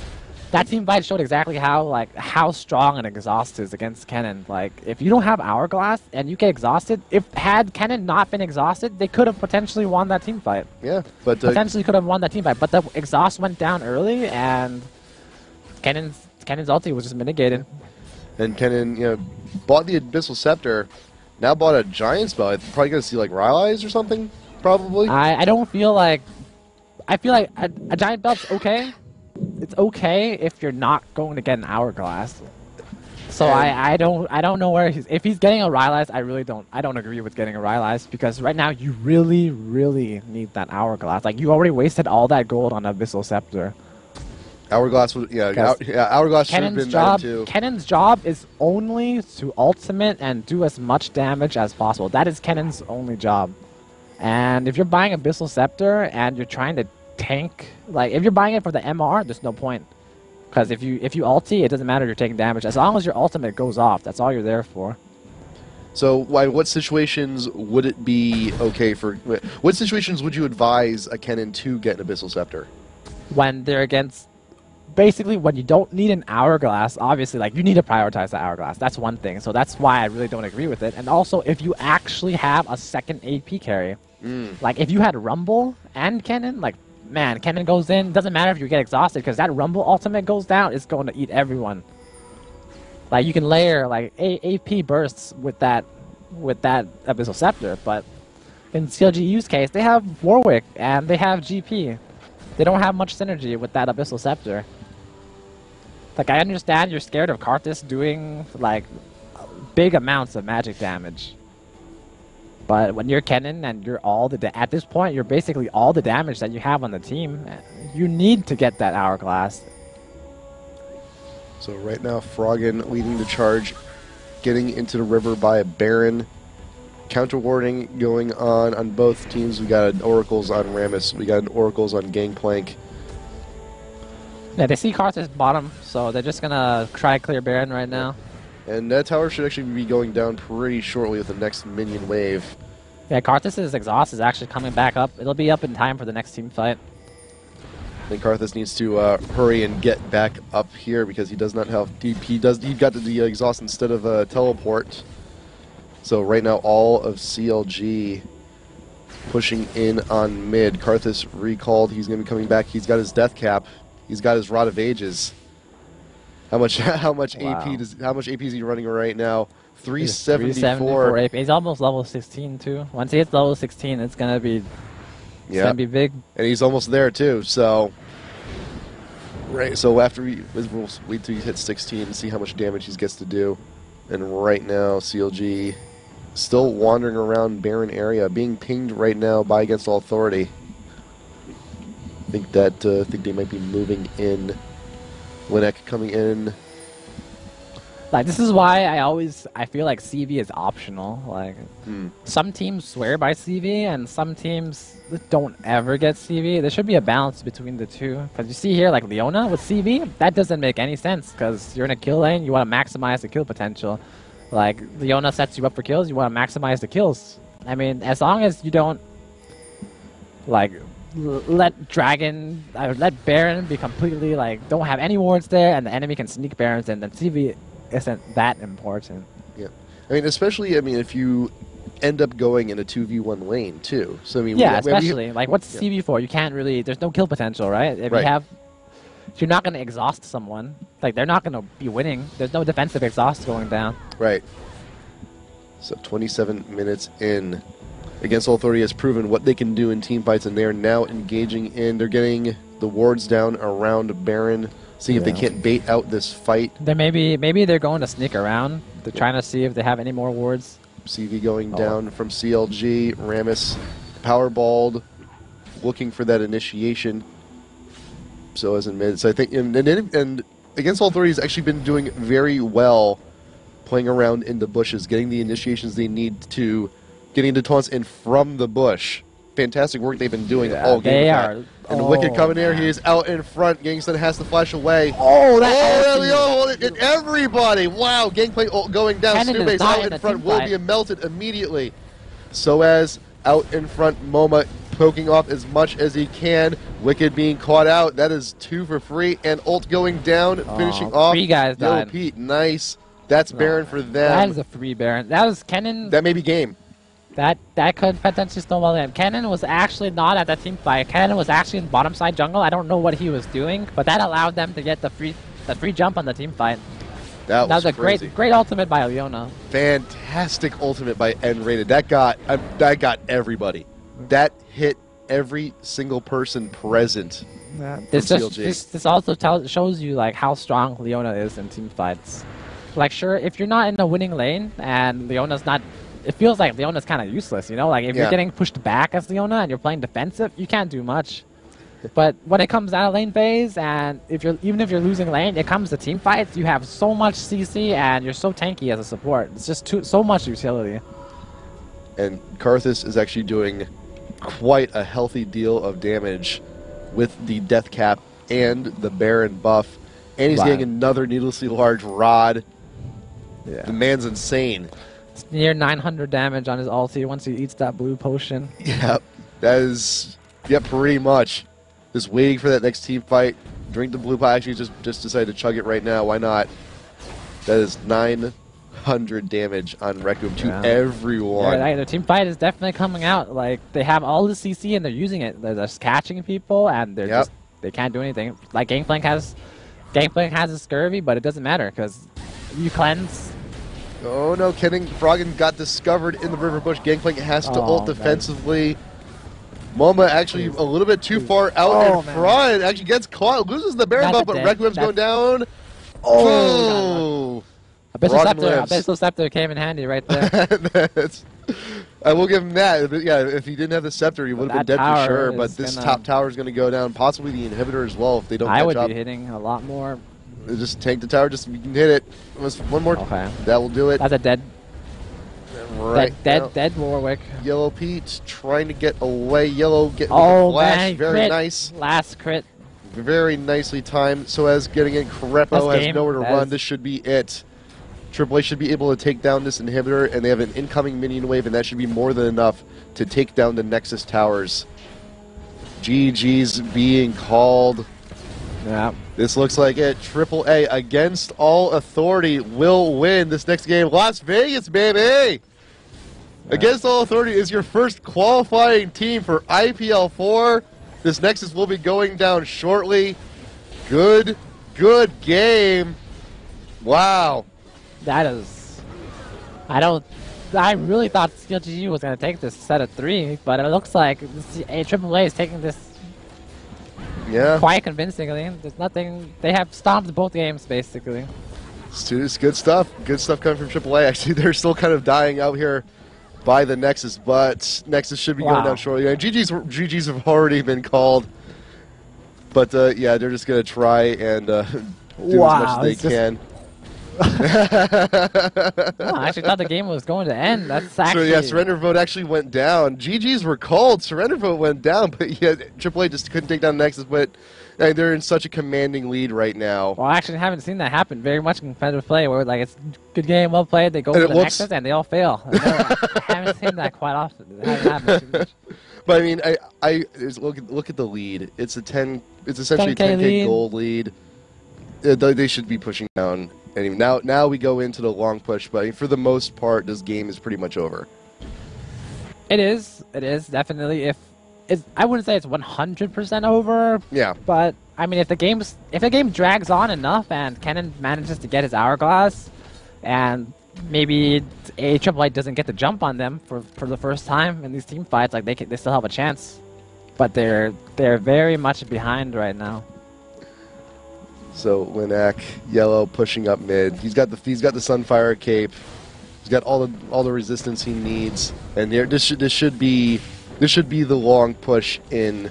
that team fight showed exactly how strong an exhaust is against Kennen. Like if you don't have Hourglass and you get exhausted, had Kennen not been exhausted, they could have potentially won that team fight. Yeah, but potentially could have won that team fight, but the exhaust went down early, and Kennen's ulti was just mitigated. And Kennen, bought the Abyssal Scepter, now bought a Giant Spell. I'm probably going to see like Rylai's or something, probably. I don't feel like... I feel like a Giant Belt's okay. It's okay if you're not going to get an Hourglass. So I don't know where he's... If he's getting a Rylai's, I don't agree with getting a Rylai's, because right now you really, really need that Hourglass. Like you already wasted all that gold on Abyssal Scepter. Hourglass would, Hourglass should have been there too. Kennen's job is only to ultimate and do as much damage as possible. That is Kennen's only job. And if you're buying Abyssal Scepter and you're trying to tank, like if you're buying it for the MR, there's no point. Because if you ulti, it doesn't matter if you're taking damage. As long as your ultimate goes off, that's all you're there for. So, what situations would it be okay for... What situations would you advise a Kennen to get an Abyssal Scepter? When they're against... Basically, when you don't need an Hourglass, obviously, like, you need to prioritize the Hourglass. That's one thing. So that's why I really don't agree with it. And also, if you actually have a second AP carry. Like, if you had Rumble and Kennen, like, man, Kennen goes in. Doesn't matter if you get exhausted, because that Rumble ultimate goes down, it's going to eat everyone. Like, you can layer, like, AP bursts with that Abyssal Scepter. But in CLG.eu's case, they have Warwick and they have GP. They don't have much synergy with that Abyssal Scepter. Like, I understand you're scared of Karthus doing, like, big amounts of magic damage. But when you're Kennen and you're at this point, you're basically all the damage that you have on the team. You need to get that Hourglass. So right now, Froggen leading the charge, getting into the river by a Baron. counter warding going on both teams. We got an Oracles on Rammus. We got an Oracles on Gangplank. Yeah, they see Karthus bottom, so they're just gonna try clear Baron right now. And that tower should actually be going down pretty shortly with the next minion wave. Yeah, Karthus' exhaust is actually coming back up. It'll be up in time for the next team fight. I think Karthus needs to hurry and get back up here because he does not have he got the exhaust instead of teleport. So right now all of CLG pushing in on mid. Karthus recalled. He's going to be coming back. He's got his death cap. He's got his Rod of Ages. How much AP is he running right now? 374 AP. He's almost level 16 too. Once he hits level 16, it's gonna be big. And he's almost there too. So so after we'll wait till he hits 16 and see how much damage he gets to do. And right now CLG still wandering around Baron area, being pinged right now by Against All Authority. I think they might be moving in. Winnek coming in. Like, this is why I feel like CV is optional. Like, some teams swear by CV, and some teams don't ever get CV. There should be a balance between the two. Because you see here, like, Leona with CV, that doesn't make any sense. Because you're in a kill lane, you want to maximize the kill potential. Like, Leona sets you up for kills, you want to maximize the kills. I mean, as long as you don't, like, let Baron be completely, like, don't have any wards there, and the enemy can sneak Barons in, then CV isn't that important. Yeah. I mean, especially, if you end up going in a 2v1 lane, too. So, I mean, yeah, especially. Like, what's CV for? You can't really, there's no kill potential, right? If you're not going to exhaust someone, like, they're not going to be winning. There's no defensive exhaust going down. Right. So, 27 minutes in. Against All Authority has proven what they can do in team fights, and they're now engaging in. They're getting the wards down around Baron, seeing if they can't bait out this fight. Maybe they're going to sneak around. They're trying to see if they have any more wards. CV going down from CLG. Rammus powerballed, looking for that initiation. So as in mid. So I think and Against All Authority has actually been doing very well, playing around in the bushes, getting the initiations they need to. Getting into taunts in from the bush. Fantastic work they've been doing all game. They are. And the Wicked coming here. He is out in front. Gangster has to flash away. And everybody. Wow. Gangplank going down. Snowbase out in front will be melted immediately. So as out in front, MoMA poking off as much as he can. Wicked being caught out. That is 2 for free. And ult going down, finishing off. 3 guys died. Pete, nice. That's Baron for them. That is a free Baron. That was Kennen. That may be game. That could potentially snowball in. Kennen was actually not at that team fight. Kennen was actually in bottom side jungle. I don't know what he was doing, but that allowed them to get the free jump on the team fight. That was a crazy. great ultimate by Leona. Fantastic ultimate by N-Rated. That got everybody. That hit every single person present. This also shows you like how strong Leona is in team fights. Like, sure, if you're not in a winning lane and Leona's not. It feels like Leona's kind of useless, you know? Like, if you're getting pushed back as Leona and you're playing defensive, you can't do much. But when it comes out of lane phase, and even if you're losing lane, it comes to team fights, you have so much CC, and you're so tanky as a support. It's just so much utility. And Karthus is actually doing quite a healthy deal of damage with the death cap and the Baron buff. And he's getting another needlessly large rod. Yeah. The man's insane. It's near 900 damage on his ulti once he eats that blue potion. Yep. That is, pretty much. Just waiting for that next team fight. Drink the blue pie. Actually, just decided to chug it right now. Why not? That is 900 damage on Requiem to everyone. Yeah, the team fight is definitely coming out. Like, they have all the CC and they're using it. They're just catching people and they're they can't do anything. Like, Gangplank has a scurvy, but it doesn't matter because you cleanse. Oh no, Froggen got discovered in the river bush. Gangplank has to ult defensively. MoMA actually a little bit too far out in front. Actually gets caught, loses the Baron buff, but Requiem's going down. Abyssal Scepter came in handy right there. I will give him that. But yeah, if he didn't have the Scepter, he would have been dead for sure. But this top tower is going to go down. Possibly the inhibitor as well if they don't catch up. I would be hitting a lot more. Just tank the tower, just you can hit it. One more. Okay. That will do it. That's a dead. Right now, Dead Warwick. Yellow Pete trying to get away. Yellow getting Oh the flash. man, Very crit. nice. Last crit. Very nicely timed. So as getting in, Crepo has nowhere to run. This should be it. AAA should be able to take down this inhibitor, and they have an incoming minion wave, and that should be more than enough to take down the Nexus towers. GG's being called. Yeah. This looks like it. AAA against all authority will win this next game. Las Vegas, baby! Yeah. Against all authority is your first qualifying team for IPL 4. This Nexus will be going down shortly. Good game. Wow. That is... I really thought CLG.eu was going to take this set of 3, but it looks like AAA is taking this quite convincingly. There's nothing... They have stomped both games, basically. It's good stuff. Good stuff coming from AAA. Actually, they're still kind of dying out here by the Nexus, but Nexus should be going down shortly. And GG's have already been called, but yeah, they're just going to try and do as much as they can. I actually thought the game was going to end. That's actually... So yeah, surrender vote actually went down. GG's were called, surrender vote went down, but yeah, AAA just couldn't take down Nexus, but they're in such a commanding lead right now. Well, I actually haven't seen that happen very much in competitive play, where like it's good game, well played, they go for the Nexus, and they all fail. I haven't seen that quite often. It hasn't happened too much. But I mean, look at the lead. It's essentially a 10K gold lead. They should be pushing down. Anyway, now we go into the long push, but for the most part, this game is pretty much over. It is definitely. I wouldn't say it's 100% over. Yeah. But I mean, if the game drags on enough and Kennen manages to get his hourglass, and maybe AAA doesn't get the jump on them for the first time in these team fights, like they still have a chance. But they're very much behind right now. So Linak, Yellow pushing up mid. He's got the Sunfire cape. He's got all the resistance he needs, and this should be the long push in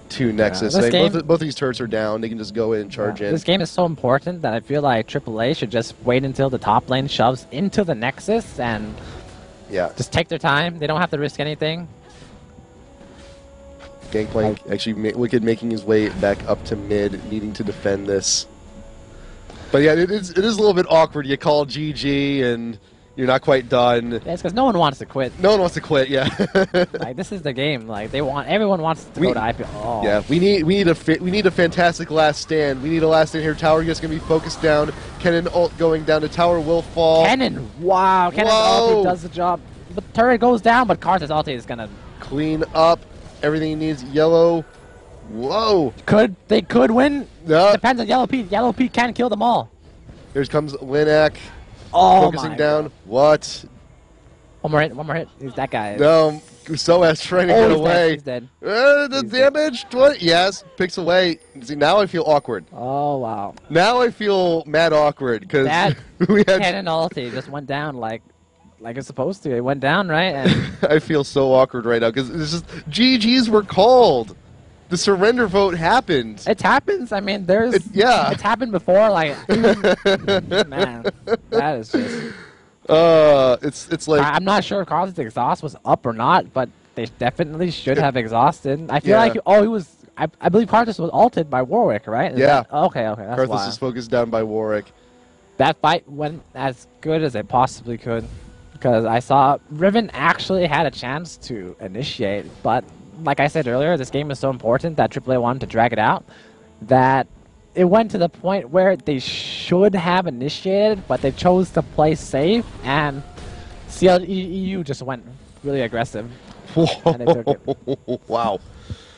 to Nexus. I mean, both of these turrets are down. They can just go in and charge in. This game is so important that I feel like AAA should just wait until the top lane shoves into the Nexus and just take their time. They don't have to risk anything. Gangplank actually Wicked making his way back up to mid, needing to defend this. But yeah, it is a little bit awkward. You call GG and you're not quite done. Yeah, it's because no one wants to quit. No one wants to quit. Yeah. Like this is the game. Like everyone wants to go to IPL. Oh. Yeah, we need a fantastic last stand. We need a last stand here. Tower is gonna be focused down. Kennen ult going down. The tower will fall. Kennen, wow, Kennen's ulti does the job. The turret goes down, but Karthus ulti is gonna clean up everything he needs. Yellow. Whoa. They could win. Depends on Yellow Pete. Yellow Pete can kill them all. Here comes Linak. Oh, focusing down. God. What? One more hit. He's that guy. No, Soas trying to get away. He's dead. The damage. Yes, picks away. See, now I feel awkward. Oh wow. Now I feel mad awkward because we had Kennen ulti just went down like it's supposed to. It went down right. And I feel so awkward right now because it's just GGs were called. The surrender vote happened. It happens. I mean, it's happened before. Like, man, that is just. It's like I'm not sure if Karthus' exhaust was up or not, but they definitely should have exhausted. I feel like he was. I believe Karthus was ulted by Warwick, right? Okay. That's Karthus is focused down by Warwick. That fight went as good as it possibly could, because I saw Riven actually had a chance to initiate, but. Like I said earlier, this game is so important that AAA wanted to drag it out, that it went to the point where they should have initiated, but they chose to play safe, and CLG.eu just went really aggressive. And they took it. Wow.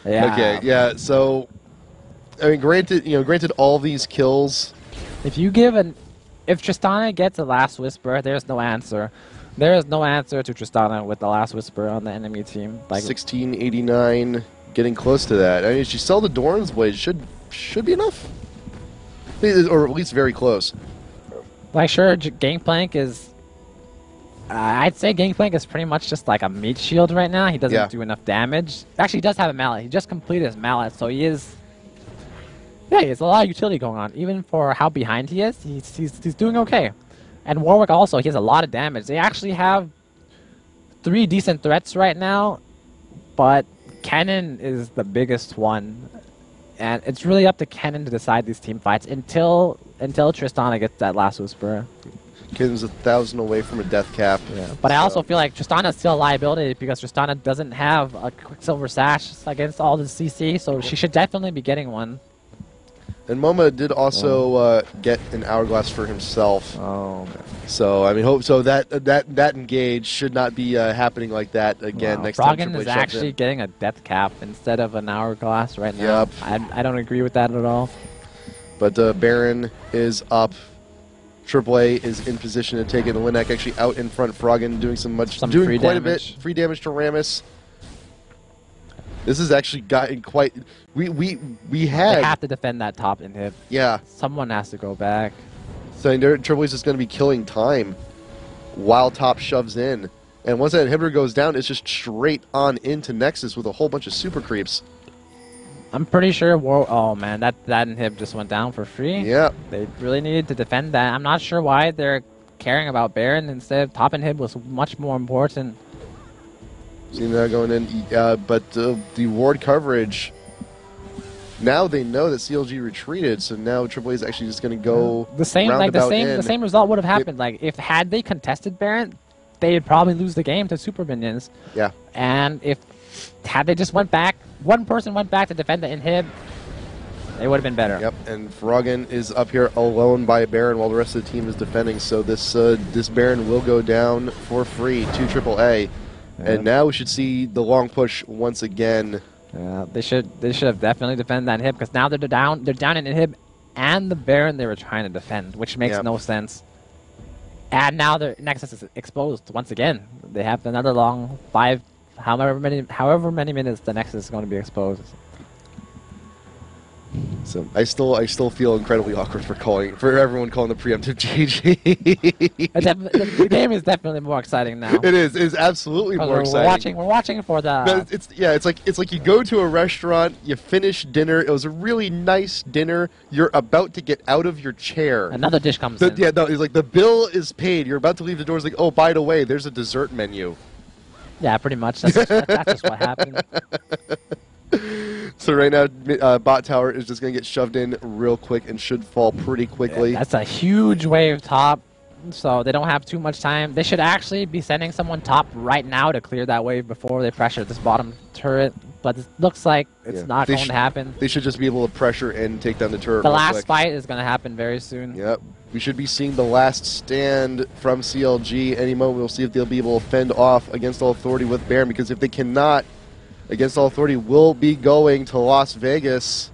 Yeah. Okay. Yeah. So, I mean, granted, all these kills. If Tristana gets the last whisper, there's no answer. There is no answer to Tristana with the last whisper on the enemy team. Like 1689, getting close to that. I mean, if she sell the Doran's Blade, should be enough, or at least very close. Like sure, Gangplank is. I'd say Gangplank is pretty much just like a meat shield right now. He doesn't do enough damage. Actually, he does have a mallet. He just completed his mallet, so he is. Yeah, he has a lot of utility going on. Even for how behind he is, he's doing okay. And Warwick also, he has a lot of damage. They actually have 3 decent threats right now, but Kennen is the biggest one. And it's really up to Kennen to decide these team fights until Tristana gets that last Whisperer. Kennen's 1,000 away from a death cap. Yeah. But I also feel like Tristana's still a liability because Tristana doesn't have a Quicksilver Sash against all the CC, so she should definitely be getting one. And Moma did also get an Hourglass for himself. Oh. So I mean, hope so that engage should not be happening like that again next time. Froggen is actually getting a death cap instead of an Hourglass right now. Yep. I don't agree with that at all. But Baron is up. AAA is in position to take it. Linek actually out in front. Froggen doing doing quite a bit. Free damage to Rammus. This has actually gotten quite. We had. They have to defend that top inhib. Yeah. Someone has to go back. So AAA is just going to be killing time while top shoves in, and once that inhibitor goes down, it's just straight on into Nexus with a whole bunch of super creeps. I'm pretty sure. Oh man, that inhib just went down for free. Yeah. They really needed to defend that. I'm not sure why they're caring about Baron instead of top inhib was much more important. Seeing that going in, but the ward coverage. Now they know that CLG retreated, so now AAA is actually just going to go the same result would have happened. Like if had they contested Baron, they'd probably lose the game to super minions. Yeah. And had they just went back, one person went back to defend the inhib, they would have been better. Yep. And Froggen is up here alone by Baron while the rest of the team is defending. So this Baron will go down for free to AAA, and now we should see the long push once again. Yeah, they should have definitely defended that inhib because now they're down in inhib and the Baron they were trying to defend, which makes no sense. And now their Nexus is exposed once again. They have another long however many minutes the Nexus is going to be exposed. So I still feel incredibly awkward for everyone calling the preemptive GG. The game is definitely more exciting now. It is absolutely more exciting. We're watching for the. It's like you go to a restaurant, you finish dinner. It was a really nice dinner. You're about to get out of your chair. Another dish comes in. Yeah, no, it's like the bill is paid. You're about to leave the door. It's like, oh, by the way, there's a dessert menu. Yeah, pretty much. That's just what happened. So right now, bot tower is just going to get shoved in real quick and should fall pretty quickly. That's a huge wave top, so they don't have too much time. They should actually be sending someone top right now to clear that wave before they pressure this bottom turret, but it looks like it's not going to happen. They should just be able to pressure and take down the turret The real last quick. fight is going to happen very soon. Yep. We should be seeing the last stand from CLG any moment. We'll see if they'll be able to fend off Against All Authority with Baron, because if they cannot, Against All Authority will be going to Las Vegas.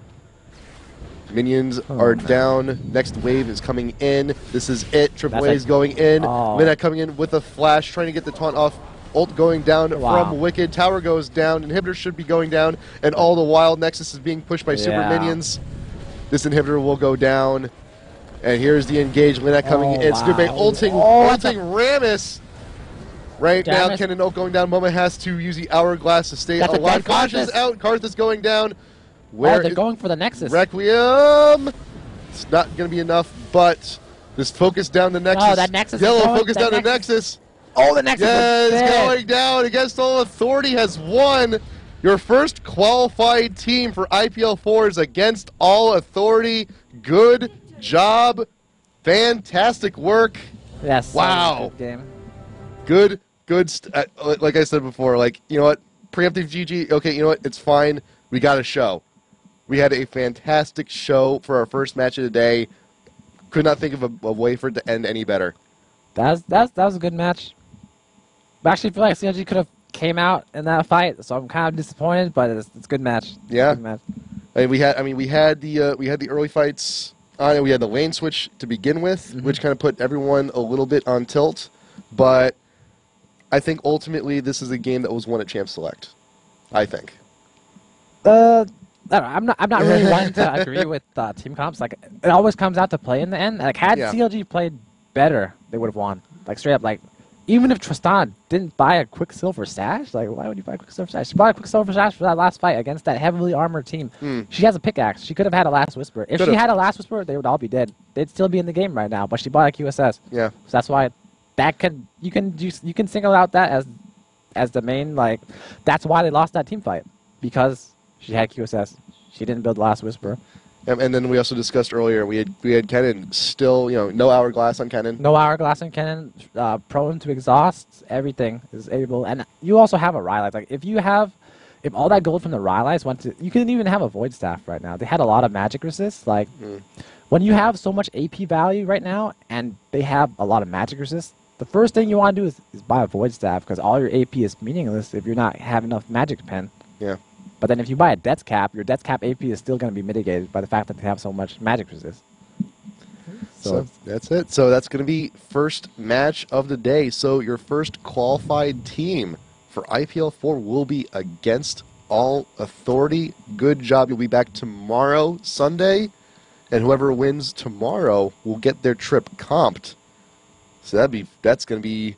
Minions are down. Next wave is coming in. This is it. AAA is going in. Linek coming in with a flash, trying to get the taunt off. Ult going down from Wicked. Tower goes down. Inhibitor should be going down. And all the while, Nexus is being pushed by super minions. This inhibitor will go down. And here's the engage. Linek coming in. It's Goodbay ulting Rammus. Right now, Kennen Oak going down. Moma has to use the Hourglass to stay alive. Karth is out. Karth is going down. They're going for the Nexus. Requiem. It's not going to be enough, but this focus down the Nexus. Oh, that Nexus Yellow is going, focus down the Nexus. Oh, the Nexus is going down. Against All Authority has won. Your first qualified team for IPL 4 is Against All Authority. Good job. Fantastic work. Yes. Wow. Good game. Good. Like I said before, like, you know what? Preemptive GG. Okay, you know what? It's fine. We got a show. We had a fantastic show for our first match of the day. Could not think of a way for it to end any better. That was a good match. I actually feel like CLG could have came out in that fight, so I'm kind of disappointed, but it's a good match. Yeah. Good match. And we had the early fights on it. We had the lane switch to begin with, which kind of put everyone a little bit on tilt. But I think ultimately this is a game that was won at Champ Select. I think. I don't know, I'm not really wanting to agree with team comps. Like, it always comes out to play in the end. Like, had CLG played better, they would have won. Like, straight up, like, even if Tristan didn't buy a Quicksilver Sash, like, why would you buy a Quicksilver Sash? She bought a Quicksilver Sash for that last fight against that heavily armored team. She has a pickaxe. She could have had a Last Whisper. If she had a Last Whisper, they would all be dead. They'd still be in the game right now, but she bought a QSS. Yeah. So that's why you can single out that as as the main, like, that's why they lost that team fight, because she had QSS. She didn't build Last Whisper. And then we also discussed earlier, we had Kennen still, no hourglass on Kennen. No hourglass and cannon, prone to exhaust, everything is able. And you also have a Rylite. Like, if all that gold from the Rylites went to, you couldn't even have a Void Staff right now. They had a lot of magic resist. Like, when you have so much AP value right now, and they have a lot of magic resist, the first thing you want to do is buy a Void Staff, because all your AP is meaningless if you're not having enough magic to pen. Yeah. But then if you buy a Death Cap, your Death Cap AP is still going to be mitigated by the fact that they have so much magic resist. So that's it. So that's going to be first match of the day. So your first qualified team for IPL 4 will be against All Authority. Good job. You'll be back tomorrow, Sunday, and whoever wins tomorrow will get their trip comped. So that's going to be